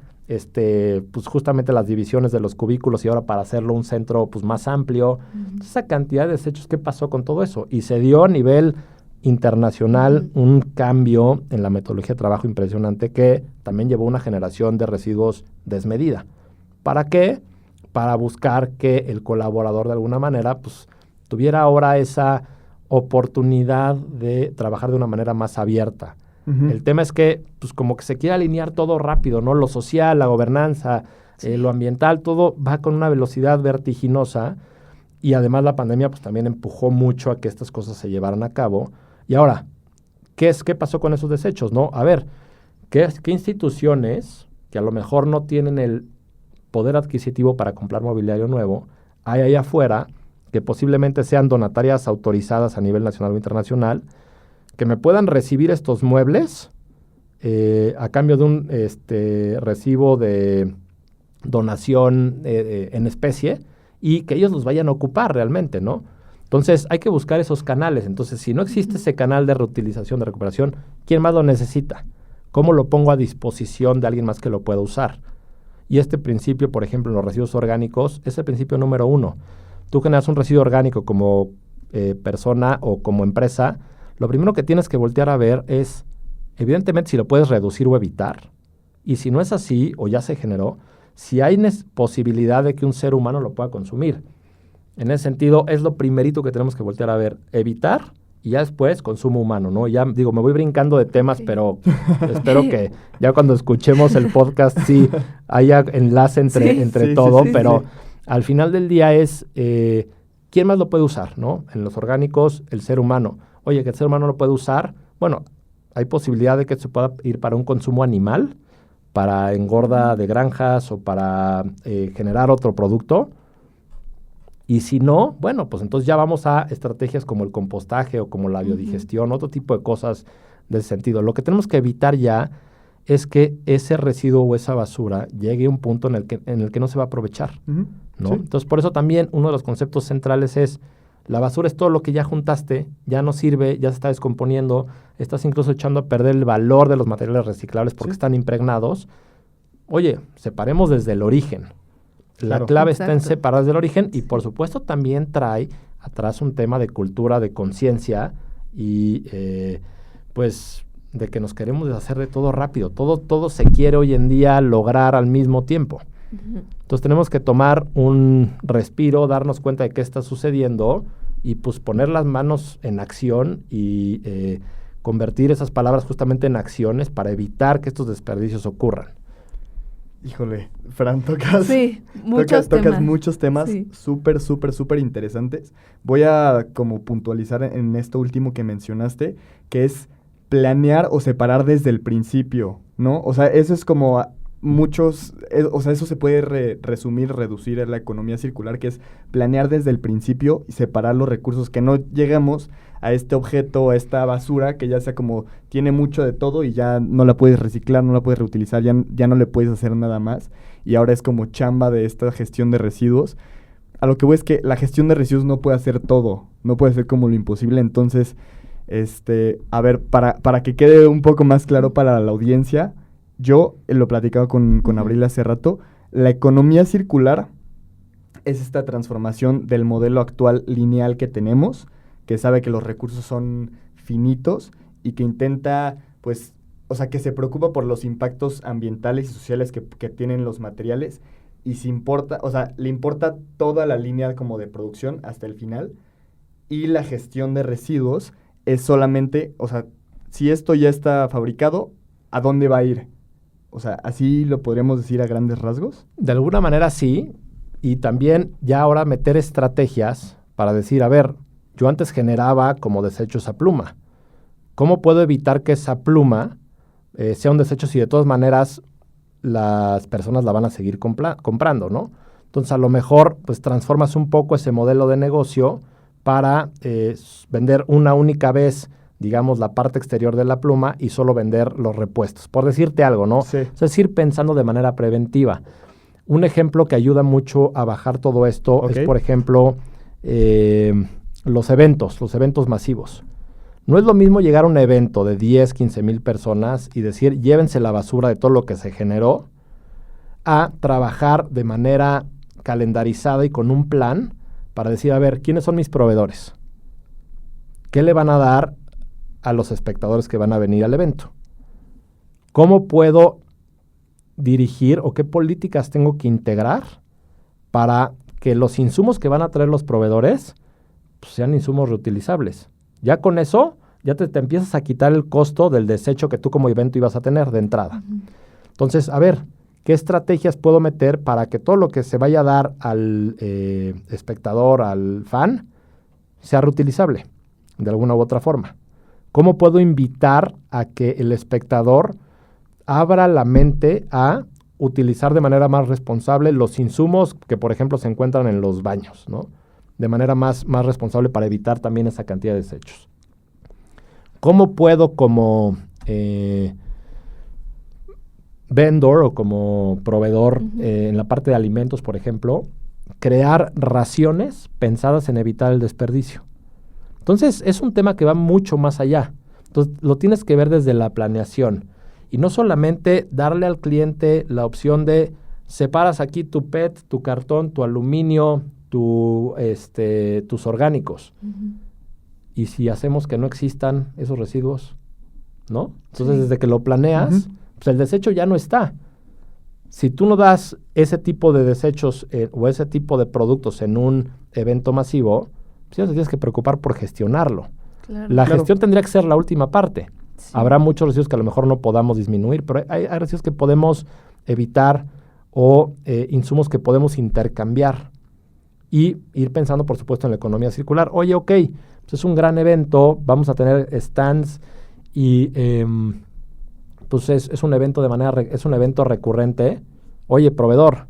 pues justamente las divisiones de los cubículos y ahora para hacerlo un centro pues más amplio. Esa cantidad de desechos, ¿qué pasó con todo eso? Y se dio a nivel internacional un cambio en la metodología de trabajo impresionante que también llevó a una generación de residuos desmedida. ¿Para qué? Para buscar que el colaborador de alguna manera pues tuviera ahora esa oportunidad de trabajar de una manera más abierta. El tema es que, pues como que se quiere alinear todo rápido, ¿no? Lo social, la gobernanza, lo ambiental, todo va con una velocidad vertiginosa y además la pandemia pues también empujó mucho a que estas cosas se llevaran a cabo. Y ahora, ¿qué pasó con esos desechos, no? A ver, ¿qué instituciones que a lo mejor no tienen el poder adquisitivo para comprar mobiliario nuevo hay allá afuera que posiblemente sean donatarias autorizadas a nivel nacional o internacional, que me puedan recibir estos muebles a cambio de un recibo de donación en especie y que ellos los vayan a ocupar realmente, ¿no? Entonces, hay que buscar esos canales. Entonces, si no existe ese canal de reutilización, de recuperación, ¿quién más lo necesita? ¿Cómo lo pongo a disposición de alguien más que lo pueda usar? Y este principio, por ejemplo, en los residuos orgánicos, es el principio número 1. Tú generas un residuo orgánico como persona o como empresa, lo primero que tienes que voltear a ver es, evidentemente, si lo puedes reducir o evitar. Y si no es así, o ya se generó, si hay posibilidad de que un ser humano lo pueda consumir. En ese sentido, es lo primerito que tenemos que voltear a ver, evitar y ya después consumo humano, ¿no? Ya digo, me voy brincando de temas, pero espero que ya cuando escuchemos el podcast sí haya enlace entre todo, pero al final del día es, ¿quién más lo puede usar, no? En los orgánicos, el ser humano. Oye, que el ser humano lo puede usar, bueno, hay posibilidad de que se pueda ir para un consumo animal, para engorda de granjas o para generar otro producto. Y si no, bueno, pues entonces ya vamos a estrategias como el compostaje o como la biodigestión, otro tipo de cosas de ese sentido. Lo que tenemos que evitar ya es que ese residuo o esa basura llegue a un punto en el que no se va a aprovechar, ¿no? Sí. Entonces, por eso también uno de los conceptos centrales es la basura es todo lo que ya juntaste, ya no sirve, ya se está descomponiendo, estás incluso echando a perder el valor de los materiales reciclables porque están impregnados. Oye, separemos desde el origen. La clave está en separar desde el origen y, por supuesto, también trae atrás un tema de cultura, de conciencia y, pues, de que nos queremos deshacer de todo rápido. Todo se quiere hoy en día lograr al mismo tiempo. Entonces tenemos que tomar un respiro, darnos cuenta de qué está sucediendo y pues poner las manos en acción y convertir esas palabras justamente en acciones para evitar que estos desperdicios ocurran. Híjole, Fran, tocas muchos temas Sí. súper interesantes. Voy a como puntualizar en esto último que mencionaste, que es planear o separar desde el principio, ¿no? O sea, eso es como eso se puede reducir en la economía circular, que es planear desde el principio y separar los recursos, que no lleguemos a este objeto, a esta basura, que ya sea como tiene mucho de todo y ya no la puedes reciclar, no la puedes reutilizar, ya no le puedes hacer nada más, y ahora es como chamba de esta gestión de residuos. A lo que voy es que la gestión de residuos no puede hacer todo, no puede ser como lo imposible. Entonces, a ver, para que quede un poco más claro para la audiencia, yo lo platicaba con Abril hace rato, la economía circular es esta transformación del modelo actual lineal que tenemos, que sabe que los recursos son finitos y que intenta, pues, o sea, que se preocupa por los impactos ambientales y sociales que tienen los materiales y le importa toda la línea como de producción hasta el final, y la gestión de residuos es solamente, o sea, si esto ya está fabricado, ¿a dónde va a ir? O sea, ¿así lo podríamos decir a grandes rasgos? De alguna manera sí, y también ya ahora meter estrategias para decir, a ver, yo antes generaba como desecho esa pluma. ¿Cómo puedo evitar que esa pluma sea un desecho si de todas maneras las personas la van a seguir comprando, ¿no? Entonces, a lo mejor, pues transformas un poco ese modelo de negocio para vender una única vez, digamos, la parte exterior de la pluma y solo vender los repuestos. Por decirte algo, ¿no? Sí. O sea, es ir pensando de manera preventiva. Un ejemplo que ayuda mucho a bajar todo esto es, por ejemplo, los eventos masivos. No es lo mismo llegar a un evento de 10, 15 mil personas y decir, llévense la basura de todo lo que se generó, a trabajar de manera calendarizada y con un plan para decir, a ver, ¿quiénes son mis proveedores? ¿Qué le van a dar a los espectadores que van a venir al evento? ¿Cómo puedo dirigir o qué políticas tengo que integrar para que los insumos que van a traer los proveedores pues, sean insumos reutilizables? Ya con eso, ya te empiezas a quitar el costo del desecho que tú como evento ibas a tener de entrada. Uh-huh. Entonces, a ver, ¿qué estrategias puedo meter para que todo lo que se vaya a dar al espectador, al fan, sea reutilizable de alguna u otra forma? ¿Cómo puedo invitar a que el espectador abra la mente a utilizar de manera más responsable los insumos que, por ejemplo, se encuentran en los baños, ¿no? De manera más responsable para evitar también esa cantidad de desechos. ¿Cómo puedo como vendor o como proveedor en la parte de alimentos, por ejemplo, crear raciones pensadas en evitar el desperdicio? Entonces, es un tema que va mucho más allá. Entonces, lo tienes que ver desde la planeación. Y no solamente darle al cliente la opción de separas aquí tu PET, tu cartón, tu aluminio, tus orgánicos. Uh-huh. Y si hacemos que no existan esos residuos, ¿no? Entonces, desde que lo planeas, pues el desecho ya no está. Si tú no das ese tipo de desechos o ese tipo de productos en un evento masivo, pues ya te tienes que preocupar por gestionarlo. Claro. La gestión tendría que ser la última parte. Sí. Habrá muchos residuos que a lo mejor no podamos disminuir, pero hay residuos que podemos evitar o insumos que podemos intercambiar. Y ir pensando, por supuesto, en la economía circular. Oye, ok, pues es un gran evento, vamos a tener stands y pues es un evento es un evento recurrente. Oye, proveedor,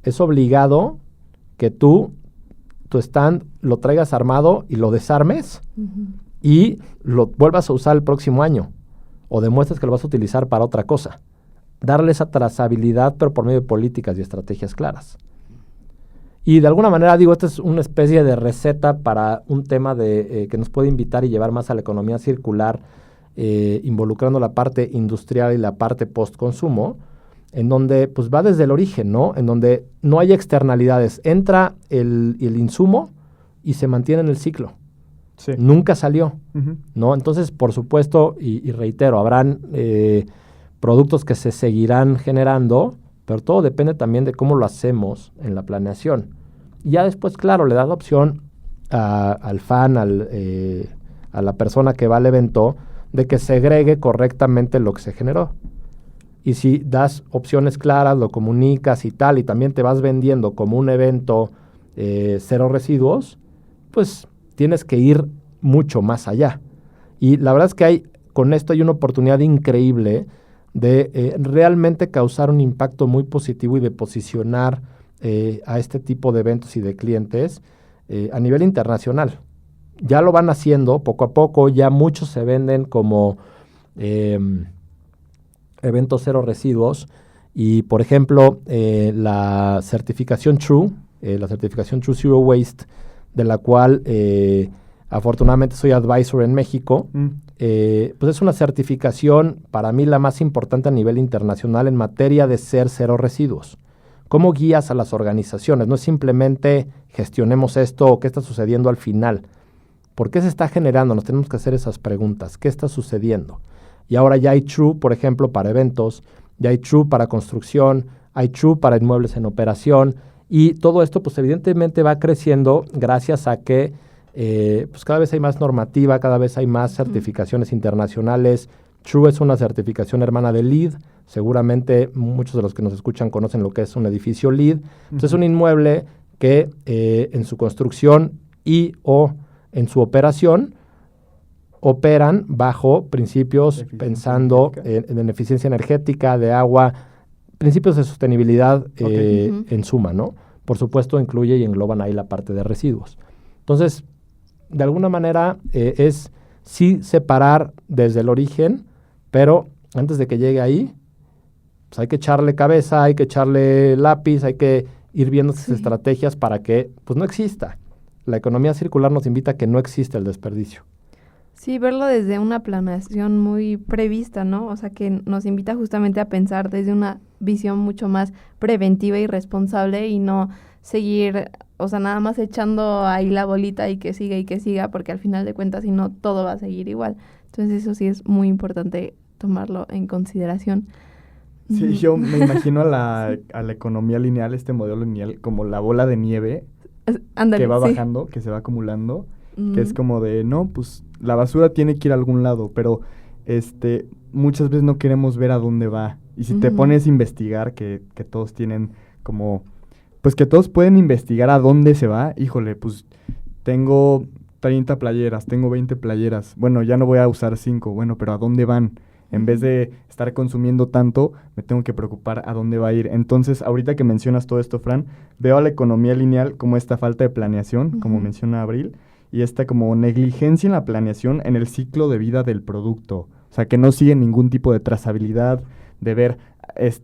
es obligado que tu stand lo traigas armado y lo desarmes y lo vuelvas a usar el próximo año o demuestres que lo vas a utilizar para otra cosa. Darle esa trazabilidad, pero por medio de políticas y estrategias claras. Y de alguna manera, digo, esta es una especie de receta para un tema de que nos puede invitar y llevar más a la economía circular, involucrando la parte industrial y la parte post-consumo, en donde pues va desde el origen, ¿no? En donde no hay externalidades. Entra el insumo y se mantiene en el ciclo. Sí. Nunca salió, ¿no? Entonces, por supuesto, y reitero, habrán productos que se seguirán generando, pero todo depende también de cómo lo hacemos en la planeación. Y ya después, claro, le das la opción al fan, a la persona que va al evento, de que segregue correctamente lo que se generó. Y si das opciones claras, lo comunicas y tal, y también te vas vendiendo como un evento cero residuos, pues tienes que ir mucho más allá. Y la verdad es que con esto hay una oportunidad increíble de realmente causar un impacto muy positivo y de posicionar a este tipo de eventos y de clientes a nivel internacional. Ya lo van haciendo poco a poco, ya muchos se venden como eventos cero residuos y, por ejemplo, la certificación True Zero Waste, de la cual afortunadamente soy advisor en México, pues es una certificación para mí la más importante a nivel internacional en materia de ser cero residuos. ¿Cómo guías a las organizaciones? No es simplemente gestionemos esto o qué está sucediendo al final. ¿Por qué se está generando? Nos tenemos que hacer esas preguntas. ¿Qué está sucediendo? Y ahora ya hay True, por ejemplo, para eventos, ya hay True para construcción, hay True para inmuebles en operación, y todo esto pues evidentemente va creciendo gracias a que pues cada vez hay más normativa, cada vez hay más certificaciones internacionales. True es una certificación hermana de LEED. Seguramente muchos de los que nos escuchan conocen lo que es un edificio LEED. Pues es un inmueble que en su construcción y o en su operación operan bajo principios pensando en eficiencia energética, de agua, principios de sostenibilidad en suma, ¿no? Por supuesto, incluye y engloban ahí la parte de residuos. Entonces, de alguna manera es sí separar desde el origen, pero antes de que llegue ahí, pues hay que echarle cabeza, hay que echarle lápiz, hay que ir viendo esas estrategias para que pues no exista. La economía circular nos invita a que no exista el desperdicio. Sí, verlo desde una planeación muy prevista, ¿no? O sea, que nos invita justamente a pensar desde una visión mucho más preventiva y responsable y no seguir, o sea, nada más echando ahí la bolita y que siga, porque al final de cuentas, si no, todo va a seguir igual. Entonces, eso sí es muy importante tomarlo en consideración. Sí, yo me imagino a la economía lineal, este modelo lineal, como la bola de nieve Ándale, que va bajando, que se va acumulando, que es como de, no, pues la basura tiene que ir a algún lado, pero muchas veces no queremos ver a dónde va. Y si te pones a investigar, que todos tienen como, pues que todos pueden investigar a dónde se va, híjole, pues tengo 30 playeras, tengo 20 playeras, bueno, ya no voy a usar 5, bueno, pero ¿a dónde van? En vez de estar consumiendo tanto, me tengo que preocupar a dónde va a ir. Entonces, ahorita que mencionas todo esto, Fran, veo a la economía lineal como esta falta de planeación, como menciona Abril, y esta como negligencia en la planeación en el ciclo de vida del producto. O sea, que no sigue ningún tipo de trazabilidad, de ver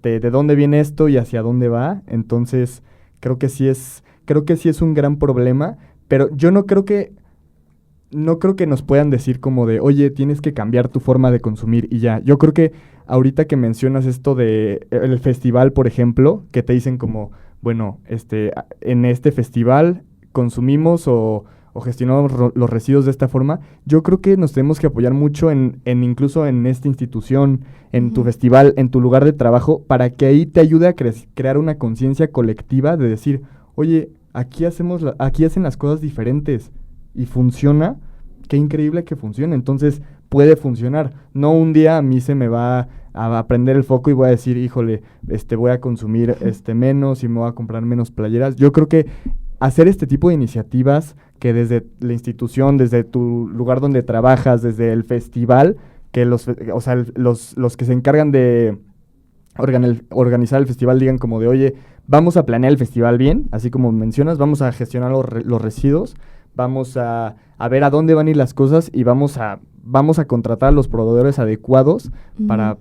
de dónde viene esto y hacia dónde va. Entonces, creo que sí es un gran problema, pero yo no creo que nos puedan decir como de, oye, tienes que cambiar tu forma de consumir y ya. Yo creo que ahorita que mencionas esto de el festival, por ejemplo, que te dicen como, bueno, en este festival consumimos o gestionamos los residuos de esta forma, yo creo que nos tenemos que apoyar mucho en incluso en esta institución, en tu festival, en tu lugar de trabajo, para que ahí te ayude a crear una conciencia colectiva de decir, oye, aquí hacen las cosas diferentes y funciona, qué increíble que funcione. Entonces puede funcionar. No un día a mí se me va a prender el foco y voy a decir, híjole, voy a consumir menos y me voy a comprar menos playeras. Yo creo que hacer este tipo de iniciativas que desde la institución, desde tu lugar donde trabajas, desde el festival, que los que se encargan de organizar el festival digan como de, oye, vamos a planear el festival bien, así como mencionas, vamos a gestionar los residuos, vamos a ver a dónde van a ir las cosas y vamos a contratar a los proveedores adecuados para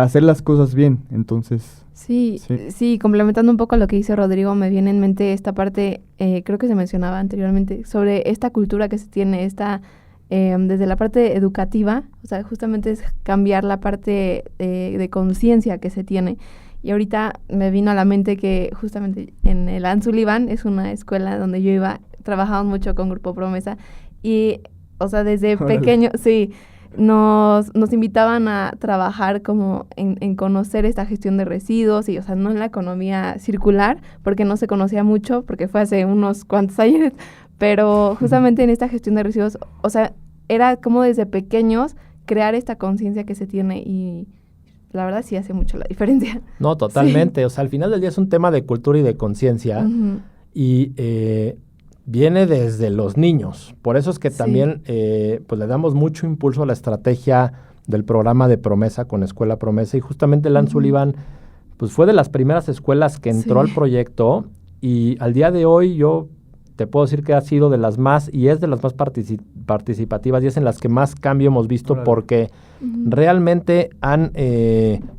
hacer las cosas bien. Entonces... Sí, complementando un poco lo que dice Rodrigo, me viene en mente esta parte, creo que se mencionaba anteriormente, sobre esta cultura que se tiene, desde la parte educativa, o sea, justamente es cambiar la parte de conciencia que se tiene. Y ahorita me vino a la mente que justamente en el Ann Sullivan, es una escuela donde yo iba, trabajamos mucho con Grupo Promesa y, o sea, desde pequeño, sí, nos invitaban a trabajar como en conocer esta gestión de residuos y, o sea, no en la economía circular, porque no se conocía mucho, porque fue hace unos cuantos años, pero justamente en esta gestión de residuos, o sea, era como desde pequeños crear esta conciencia que se tiene y la verdad sí hace mucho la diferencia. No, totalmente. Sí. O sea, al final del día es un tema de cultura y de conciencia y viene desde los niños. Por eso es que también pues le damos mucho impulso a la estrategia del programa de Promesa con Escuela Promesa, y justamente Lance Sullivan pues fue de las primeras escuelas que entró al proyecto, y al día de hoy yo te puedo decir que ha sido de las más, y es de las más participativas, y es en las que más cambio hemos visto, porque realmente han,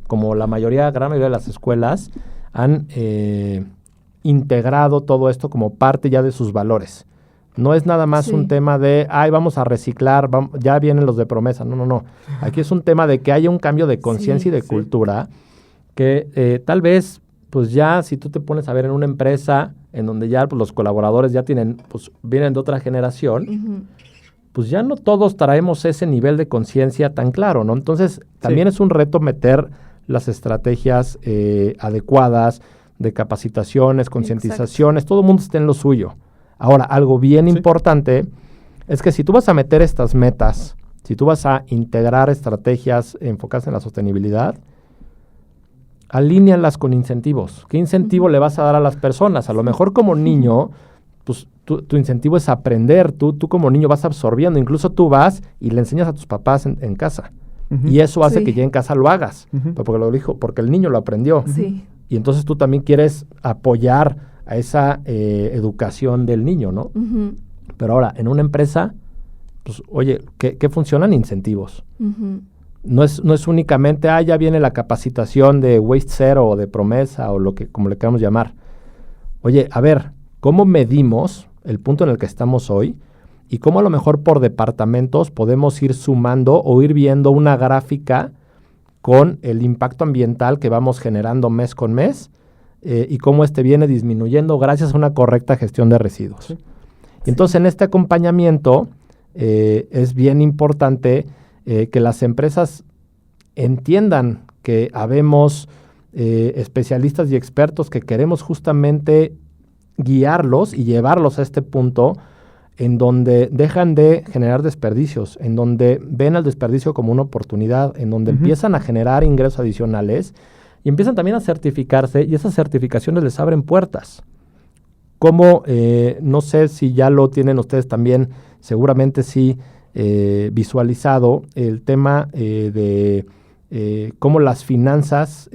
como la gran mayoría de las escuelas, han integrado todo esto como parte ya de sus valores. No es nada más un tema de, vamos a reciclar, ya vienen los de Promesa. No. Aquí es un tema de que haya un cambio de conciencia y de cultura que tal vez, pues ya si tú te pones a ver en una empresa en donde ya pues, los colaboradores ya tienen, pues vienen de otra generación, pues ya no todos traemos ese nivel de conciencia tan claro, ¿no? Entonces, también es un reto meter las estrategias adecuadas de capacitaciones, concientizaciones, todo el mundo esté en lo suyo. Ahora, algo bien importante es que si tú vas a meter estas metas, si tú vas a integrar estrategias enfocadas en la sostenibilidad, alíñalas con incentivos. ¿Qué incentivo le vas a dar a las personas? A lo mejor como niño, pues tu incentivo es aprender. Tú como niño vas absorbiendo. Incluso tú vas y le enseñas a tus papás en casa. Y eso hace que ya en casa lo hagas. Porque el niño lo aprendió. Y entonces tú también quieres apoyar a esa educación del niño, ¿no? Pero ahora, en una empresa, pues, oye, ¿qué funcionan? Incentivos. No es únicamente, ya viene la capacitación de Waste Zero o de Promesa o como le queramos llamar. Oye, a ver, ¿cómo medimos el punto en el que estamos hoy? Y cómo a lo mejor por departamentos podemos ir sumando o ir viendo una gráfica con el impacto ambiental que vamos generando mes con mes, y cómo viene disminuyendo gracias a una correcta gestión de residuos. Y entonces, en este acompañamiento es bien importante que las empresas entiendan que habemos especialistas y expertos que queremos justamente guiarlos y llevarlos a este punto en donde dejan de generar desperdicios, en donde ven al desperdicio como una oportunidad, en donde empiezan a generar ingresos adicionales y empiezan también a certificarse, y esas certificaciones les abren puertas. Como, no sé si ya lo tienen ustedes también, seguramente sí, visualizado el tema de cómo las finanzas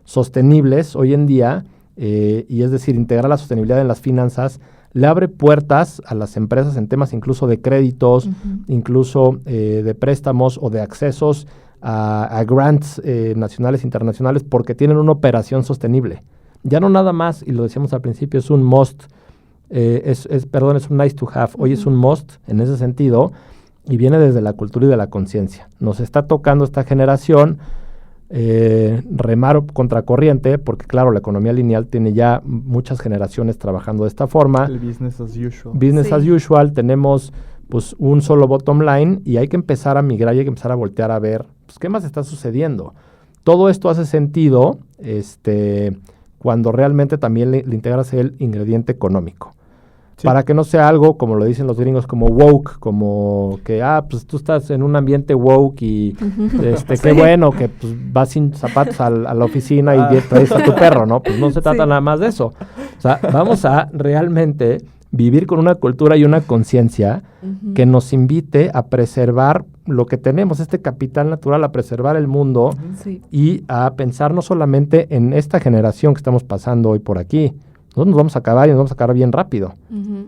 sostenibles hoy en día, y es decir, integrar la sostenibilidad en las finanzas, le abre puertas a las empresas en temas incluso de créditos, incluso de préstamos o de accesos a grants nacionales e internacionales, porque tienen una operación sostenible. Ya no nada más, y lo decíamos al principio, es un must, es un nice to have. Hoy es un must en ese sentido, y viene desde la cultura y de la conciencia. Nos está tocando esta generación remar contracorriente, porque claro, la economía lineal tiene ya muchas generaciones trabajando de esta forma. El business as usual. Business as usual, tenemos pues un solo bottom line, y hay que empezar a migrar y hay que empezar a voltear a ver pues, qué más está sucediendo. Todo esto hace sentido cuando realmente también le integras el ingrediente económico. Para que no sea algo, como lo dicen los gringos, como woke, como que, pues tú estás en un ambiente woke y qué bueno que pues, vas sin zapatos a la oficina y traes a tu perro, ¿no? Pues no se trata nada más de eso. O sea, vamos a realmente vivir con una cultura y una conciencia que nos invite a preservar lo que tenemos, este capital natural, a preservar el mundo y a pensar no solamente en esta generación que estamos pasando hoy por aquí. Nosotros nos vamos a acabar y nos vamos a acabar bien rápido.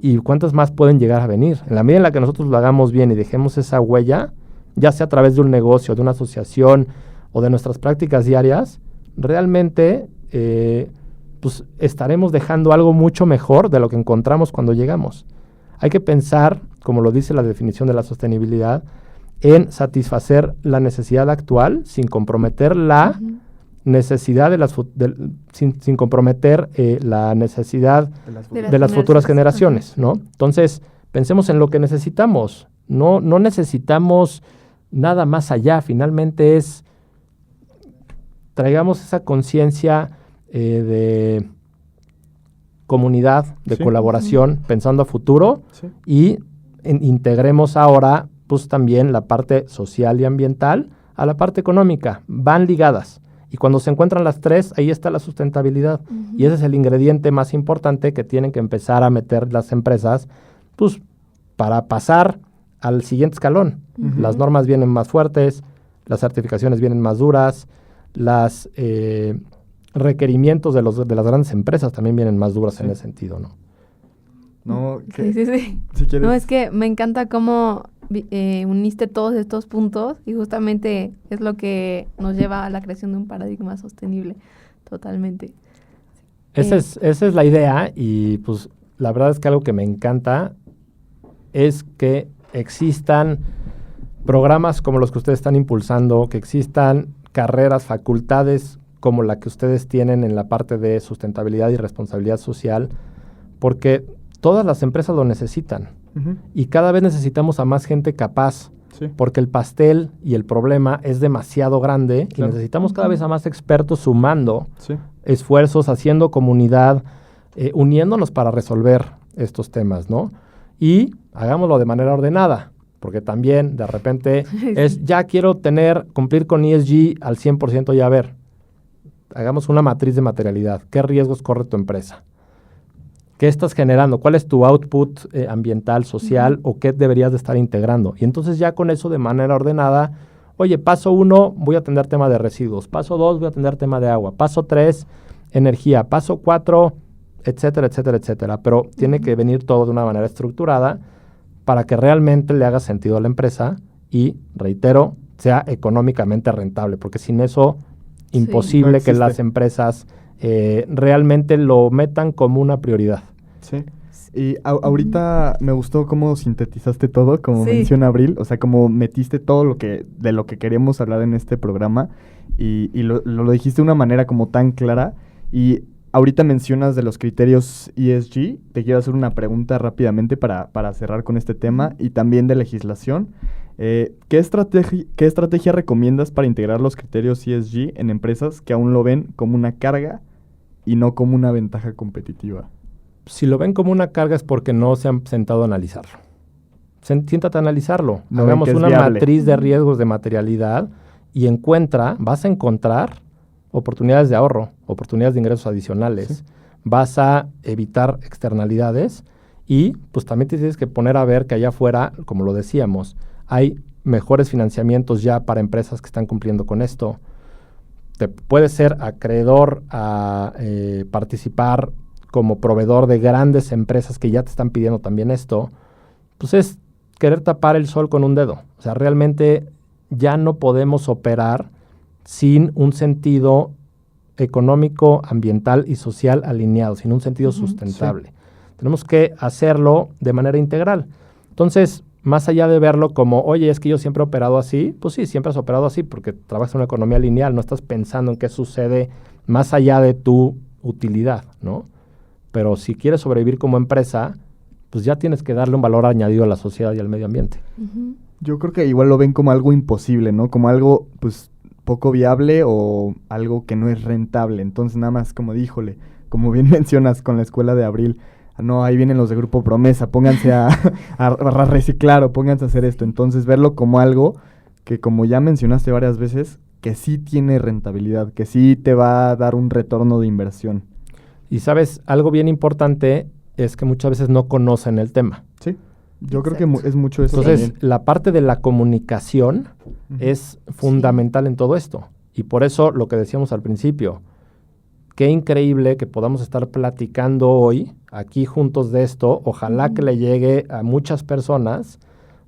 ¿Y cuántas más pueden llegar a venir? En la medida en la que nosotros lo hagamos bien y dejemos esa huella, ya sea a través de un negocio, de una asociación o de nuestras prácticas diarias, realmente pues estaremos dejando algo mucho mejor de lo que encontramos cuando llegamos. Hay que pensar, como lo dice la definición de la sostenibilidad, en satisfacer la necesidad actual sin comprometer la necesidad sin comprometer la necesidad de las futuras generaciones, ¿no? Entonces, pensemos en lo que necesitamos. No necesitamos nada más allá. Finalmente traigamos esa conciencia de comunidad, de colaboración, pensando a futuro, y integremos ahora pues también la parte social y ambiental a la parte económica, van ligadas. Y cuando se encuentran las tres, ahí está la sustentabilidad. Y ese es el ingrediente más importante que tienen que empezar a meter las empresas, pues, para pasar al siguiente escalón. Las normas vienen más fuertes, las certificaciones vienen más duras, los requerimientos de las grandes empresas también vienen más duras en ese sentido, ¿no? No, Sí. Si quieres. No, es que me encanta cómo uniste todos estos puntos y justamente es lo que nos lleva a la creación de un paradigma sostenible, totalmente. Esa es la idea y pues la verdad es que algo que me encanta es que existan programas como los que ustedes están impulsando, que existan carreras, facultades como la que ustedes tienen en la parte de sustentabilidad y responsabilidad social, porque todas las empresas lo necesitan y cada vez necesitamos a más gente capaz, porque el pastel y el problema es demasiado grande y necesitamos cada vez a más expertos sumando esfuerzos, haciendo comunidad, uniéndonos para resolver estos temas, ¿no? Y hagámoslo de manera ordenada, porque también de repente ya quiero cumplir con ESG al 100% y a ver, hagamos una matriz de materialidad. ¿Qué riesgos corre tu empresa? ¿Qué estás generando? ¿Cuál es tu output ambiental, social o qué deberías de estar integrando? Y entonces ya con eso de manera ordenada, oye, paso 1, voy a atender tema de residuos. Paso 2, voy a atender tema de agua. Paso 3, energía. Paso 4, etcétera, etcétera, etcétera. Pero tiene que venir todo de una manera estructurada para que realmente le haga sentido a la empresa y, reitero, sea económicamente rentable. Porque sin eso, imposible no que las empresas realmente lo metan como una prioridad. Sí. Y ahorita me gustó cómo sintetizaste todo, como menciona Abril, o sea, como metiste todo de lo que queríamos hablar en este programa y lo dijiste de una manera como tan clara. Y ahorita mencionas de los criterios ESG, te quiero hacer una pregunta rápidamente para cerrar con este tema y también de legislación. ¿Qué estrategia recomiendas para integrar los criterios ESG en empresas que aún lo ven como una carga y no como una ventaja competitiva? Si lo ven como una carga es porque no se han sentado a analizarlo. Siéntate a analizarlo. No, hagamos una viable. matriz de riesgos de materialidad y vas a encontrar oportunidades de ahorro, oportunidades de ingresos adicionales. Vas a evitar externalidades y pues también te tienes que poner a ver que allá afuera, como lo decíamos, hay mejores financiamientos ya para empresas que están cumpliendo con esto. Te puedes ser acreedor a participar como proveedor de grandes empresas que ya te están pidiendo también esto. Pues es querer tapar el sol con un dedo. O sea, realmente ya no podemos operar sin un sentido económico, ambiental y social alineado, sin un sentido sustentable. Tenemos que hacerlo de manera integral. Entonces, más allá de verlo como, oye, es que yo siempre he operado así, pues sí, siempre has operado así porque trabajas en una economía lineal, no estás pensando en qué sucede más allá de tu utilidad, ¿no? Pero si quieres sobrevivir como empresa, pues ya tienes que darle un valor añadido a la sociedad y al medio ambiente. Yo creo que igual lo ven como algo imposible, ¿no? Como algo, pues, poco viable o algo que no es rentable. Entonces, nada más como díjole, como bien mencionas con la escuela de Abril, no, ahí vienen los de Grupo Promesa, pónganse a reciclar o pónganse a hacer esto. Entonces, verlo como algo que, como ya mencionaste varias veces, que sí tiene rentabilidad, que sí te va a dar un retorno de inversión. Y sabes, algo bien importante es que muchas veces no conocen el tema. Sí, yo creo que es mucho eso. Entonces, también. la parte de la comunicación es fundamental en todo esto. Y por eso lo que decíamos al principio, qué increíble que podamos estar platicando hoy aquí juntos de esto. Ojalá que le llegue a muchas personas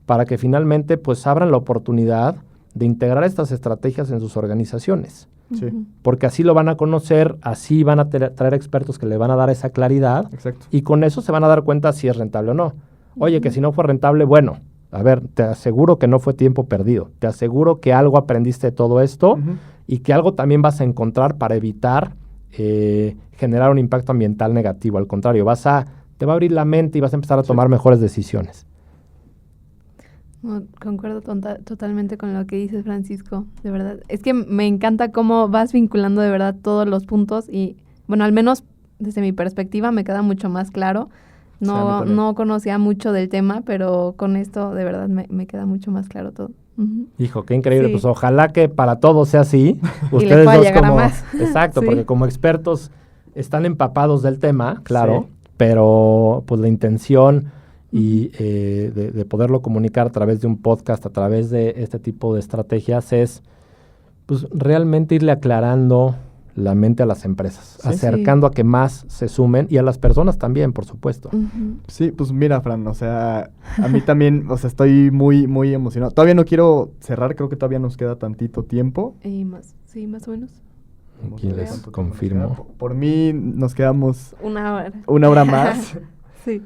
para que finalmente pues abran la oportunidad de integrar estas estrategias en sus organizaciones. Porque así lo van a conocer, así van a traer expertos que le van a dar esa claridad. Exacto. Y con eso se van a dar cuenta si es rentable o no. Oye, que si no fue rentable, bueno, a ver, te aseguro que no fue tiempo perdido. Te aseguro que algo aprendiste de todo esto y que algo también vas a encontrar para evitar generar un impacto ambiental negativo. Al contrario, te va a abrir la mente y vas a empezar a tomar mejores decisiones. No, concuerdo totalmente con lo que dices, Francisco, de verdad. Es que me encanta cómo vas vinculando de verdad todos los puntos y, bueno, al menos desde mi perspectiva me queda mucho más claro. No conocía mucho del tema, pero con esto de verdad me queda mucho más claro todo. Hijo, qué increíble. Sí. Pues ojalá que para todos sea así. Y le pueda llegar a más. Exacto, Sí. porque como expertos están empapados del tema, claro, Sí. pero pues la intención y de poderlo comunicar a través de un podcast, a través de este tipo de estrategias es pues realmente irle aclarando la mente a las empresas, Sí. acercando a que más se sumen y a las personas también, por supuesto. Sí, pues mira, Fran, o sea, a mí también, o sea, estoy muy, muy emocionado. Todavía no quiero cerrar, creo que todavía nos queda tantito tiempo. Sí, más o menos. Vamos Aquí a ver les cuánto tiempo nos confirmo. queda. Por mí nos quedamos 1 hora. 1 hora más. Sí.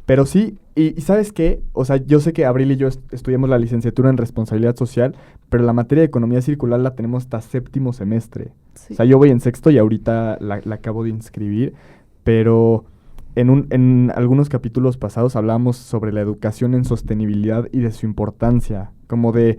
Pero sí, y ¿sabes qué? O sea, yo sé que Abril y yo estudiamos la licenciatura en responsabilidad social, pero la materia de economía circular la tenemos hasta 7º semestre. Sí. O sea, yo voy en 6º y ahorita la acabo de inscribir, pero en algunos capítulos pasados hablábamos sobre la educación en sostenibilidad y de su importancia, como de,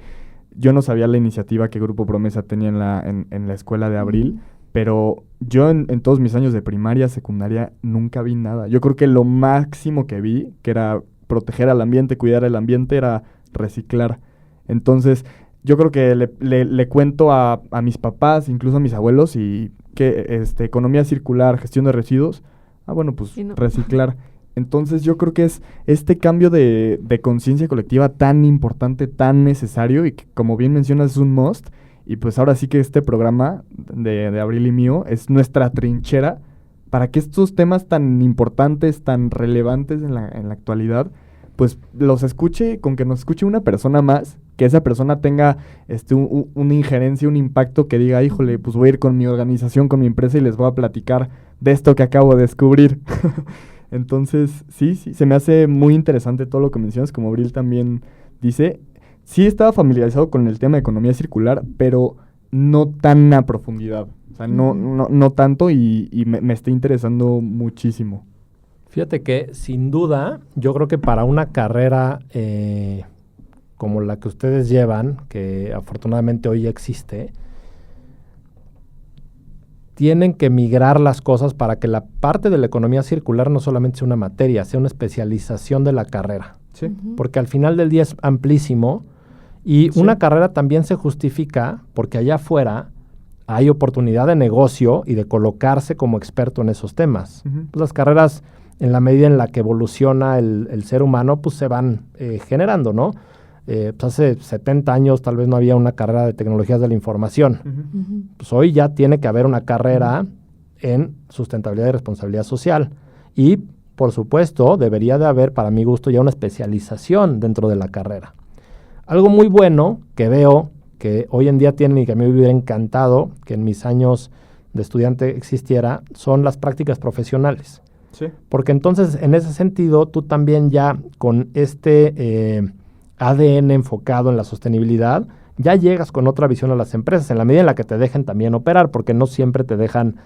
yo no sabía la iniciativa que Grupo Promesa tenía en la escuela de Abril, pero yo en todos mis años de primaria, secundaria, nunca vi nada. Yo creo que lo máximo que vi, que era proteger al ambiente, cuidar el ambiente, era reciclar. Entonces, yo creo que le cuento a mis papás, incluso a mis abuelos, y que economía circular, gestión de residuos, bueno, pues Y no. reciclar. Entonces, yo creo que es este cambio de conciencia colectiva tan importante, tan necesario, y que, como bien mencionas, es un must. Y pues ahora sí que este programa de Abril y mío es nuestra trinchera para que estos temas tan importantes, tan relevantes en la actualidad, pues los escuche, con que nos escuche una persona más, que esa persona tenga una injerencia, un impacto que diga, híjole, pues voy a ir con mi organización, con mi empresa y les voy a platicar de esto que acabo de descubrir. Entonces, sí, se me hace muy interesante todo lo que mencionas, como Abril también dice. Sí estaba familiarizado con el tema de economía circular, pero no tan a profundidad. O sea, no tanto y me está interesando muchísimo. Fíjate que sin duda, yo creo que para una carrera como la que ustedes llevan, que afortunadamente hoy ya existe, tienen que migrar las cosas para que la parte de la economía circular no solamente sea una materia, sea una especialización de la carrera. Sí. Porque al final del día es amplísimo y Sí. una carrera también se justifica porque allá afuera hay oportunidad de negocio y de colocarse como experto en esos temas. Pues las carreras, en la medida en la que evoluciona el ser humano, pues se van generando, ¿no? Pues hace 70 años tal vez no había una carrera de tecnologías de la información. Pues hoy ya tiene que haber una carrera en sustentabilidad y responsabilidad social. Y, por supuesto, debería de haber, para mi gusto, ya una especialización dentro de la carrera. Algo muy bueno que veo que hoy en día tienen y que a mí me hubiera encantado que en mis años de estudiante existiera, son las prácticas profesionales. Sí. Porque entonces, en ese sentido, tú también ya con este ADN enfocado en la sostenibilidad, ya llegas con otra visión a las empresas, en la medida en la que te dejen también operar, porque no siempre te dejan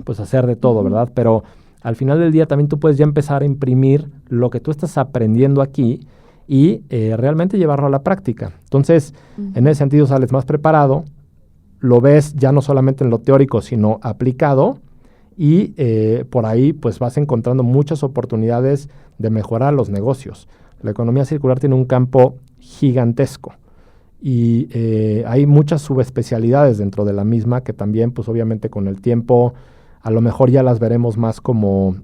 pues hacer de todo, ¿verdad? Pero al final del día también tú puedes ya empezar a imprimir lo que tú estás aprendiendo aquí y realmente llevarlo a la práctica. Entonces, en ese sentido sales más preparado, lo ves ya no solamente en lo teórico, sino aplicado, y por ahí pues vas encontrando muchas oportunidades de mejorar los negocios. La economía circular tiene un campo gigantesco y hay muchas subespecialidades dentro de la misma que también pues obviamente con el tiempo a lo mejor ya las veremos más como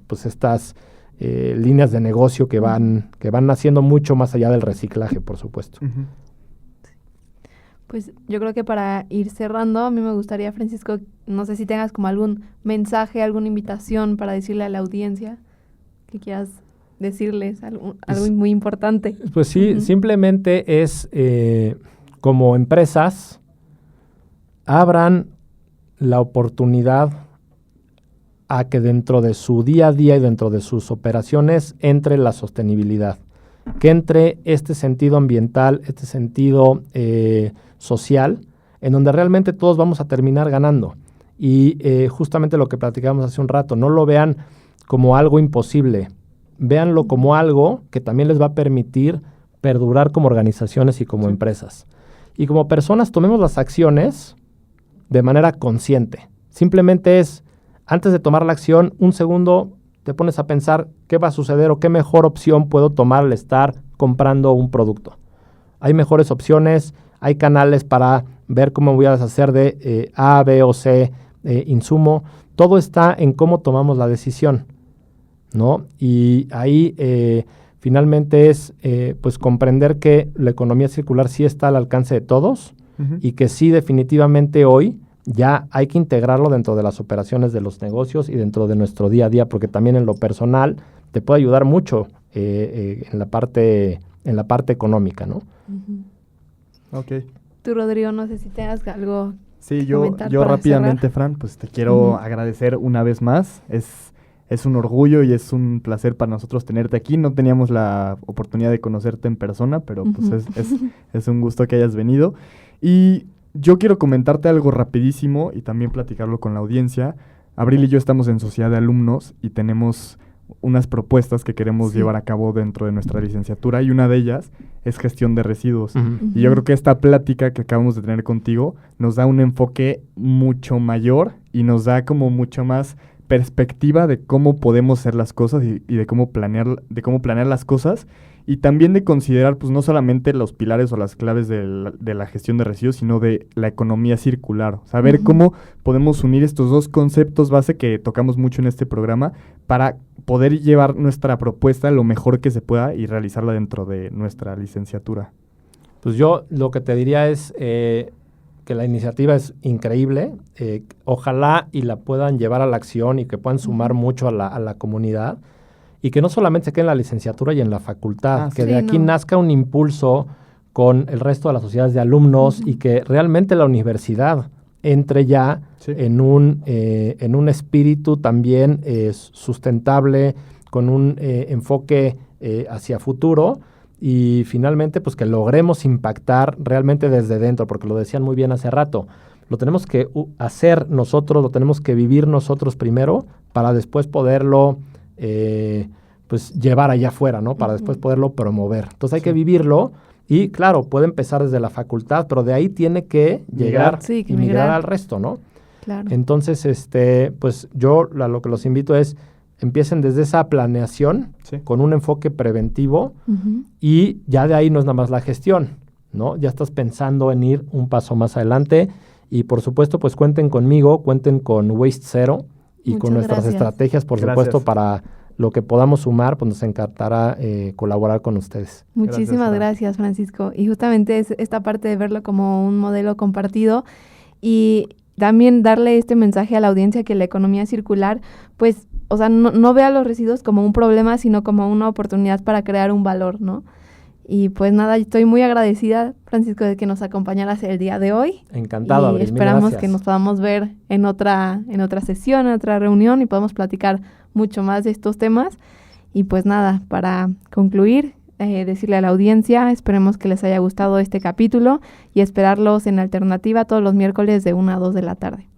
pues estas líneas de negocio que van naciendo mucho más allá del reciclaje, por supuesto. Pues yo creo que para ir cerrando, a mí me gustaría, Francisco, no sé si tengas como algún mensaje, alguna invitación para decirle a la audiencia que quieras decirles algo muy importante. Pues sí, simplemente es como empresas abran la oportunidad a que dentro de su día a día y dentro de sus operaciones entre la sostenibilidad, que entre este sentido ambiental, este sentido social, en donde realmente todos vamos a terminar ganando. Y justamente lo que platicábamos hace un rato, no lo vean como algo imposible, véanlo como algo que también les va a permitir perdurar como organizaciones y como empresas. Y como personas tomemos las acciones de manera consciente. Simplemente es, antes de tomar la acción, un segundo te pones a pensar qué va a suceder o qué mejor opción puedo tomar al estar comprando un producto. hay mejores opciones, hay canales para ver cómo voy a deshacer de A, B o C insumo. Todo está en cómo tomamos la decisión, ¿no? Y ahí finalmente es pues comprender que la economía circular sí está al alcance de todos y que sí definitivamente hoy ya hay que integrarlo dentro de las operaciones de los negocios y dentro de nuestro día a día, porque también en lo personal te puede ayudar mucho en la parte económica, ¿no? Ok. Tú, Rodrigo, no sé si tengas algo. Sí, yo rápidamente, cerrar. Fran, pues te quiero agradecer una vez más. Es un orgullo y es un placer para nosotros tenerte aquí. No teníamos la oportunidad de conocerte en persona, pero pues es un gusto que hayas venido. Y yo quiero comentarte algo rapidísimo y también platicarlo con la audiencia. Abril y yo estamos en Sociedad de Alumnos y tenemos unas propuestas que queremos llevar a cabo dentro de nuestra licenciatura y una de ellas es gestión de residuos. Y yo creo que esta plática que acabamos de tener contigo nos da un enfoque mucho mayor y nos da como mucho más perspectiva de cómo podemos hacer las cosas y de cómo planear las cosas y también de considerar pues no solamente los pilares o las claves de la gestión de residuos, sino de la economía circular. Saber cómo podemos unir estos dos conceptos base que tocamos mucho en este programa para poder llevar nuestra propuesta lo mejor que se pueda y realizarla dentro de nuestra licenciatura. Pues yo lo que te diría es que la iniciativa es increíble, ojalá y la puedan llevar a la acción y que puedan sumar mucho a la comunidad y que no solamente se quede en la licenciatura y en la facultad, que de aquí nazca un impulso con el resto de las sociedades de alumnos y que realmente la universidad entre ya en un espíritu también sustentable, con un enfoque hacia futuro y finalmente pues que logremos impactar realmente desde dentro, porque lo decían muy bien hace rato, lo tenemos que hacer nosotros, lo tenemos que vivir nosotros primero para después poderlo pues llevar allá afuera, ¿no? Para después poderlo promover. Entonces hay que vivirlo y claro, puede empezar desde la facultad, pero de ahí tiene que llegar y migrar al resto, ¿no? Claro. Entonces, pues yo lo que los invito es empiecen desde esa planeación con un enfoque preventivo y ya de ahí no es nada más la gestión, ¿no? Ya estás pensando en ir un paso más adelante y por supuesto pues cuenten conmigo, cuenten con Waste Zero y con nuestras estrategias, por supuesto, para lo que podamos sumar, pues nos encantará colaborar con ustedes. Muchísimas gracias, Francisco. Y justamente es esta parte de verlo como un modelo compartido y también darle este mensaje a la audiencia que la economía circular, pues, o sea, no vea los residuos como un problema, sino como una oportunidad para crear un valor, ¿no? Y pues nada, estoy muy agradecida, Francisco, de que nos acompañaras el día de hoy. Encantado, Abril, y esperamos que nos podamos ver en otra sesión, en otra reunión y podamos platicar mucho más de estos temas. Y pues nada, para concluir, decirle a la audiencia, esperemos que les haya gustado este capítulo y esperarlos en Alternativa todos los miércoles de 1 a 2 de la tarde.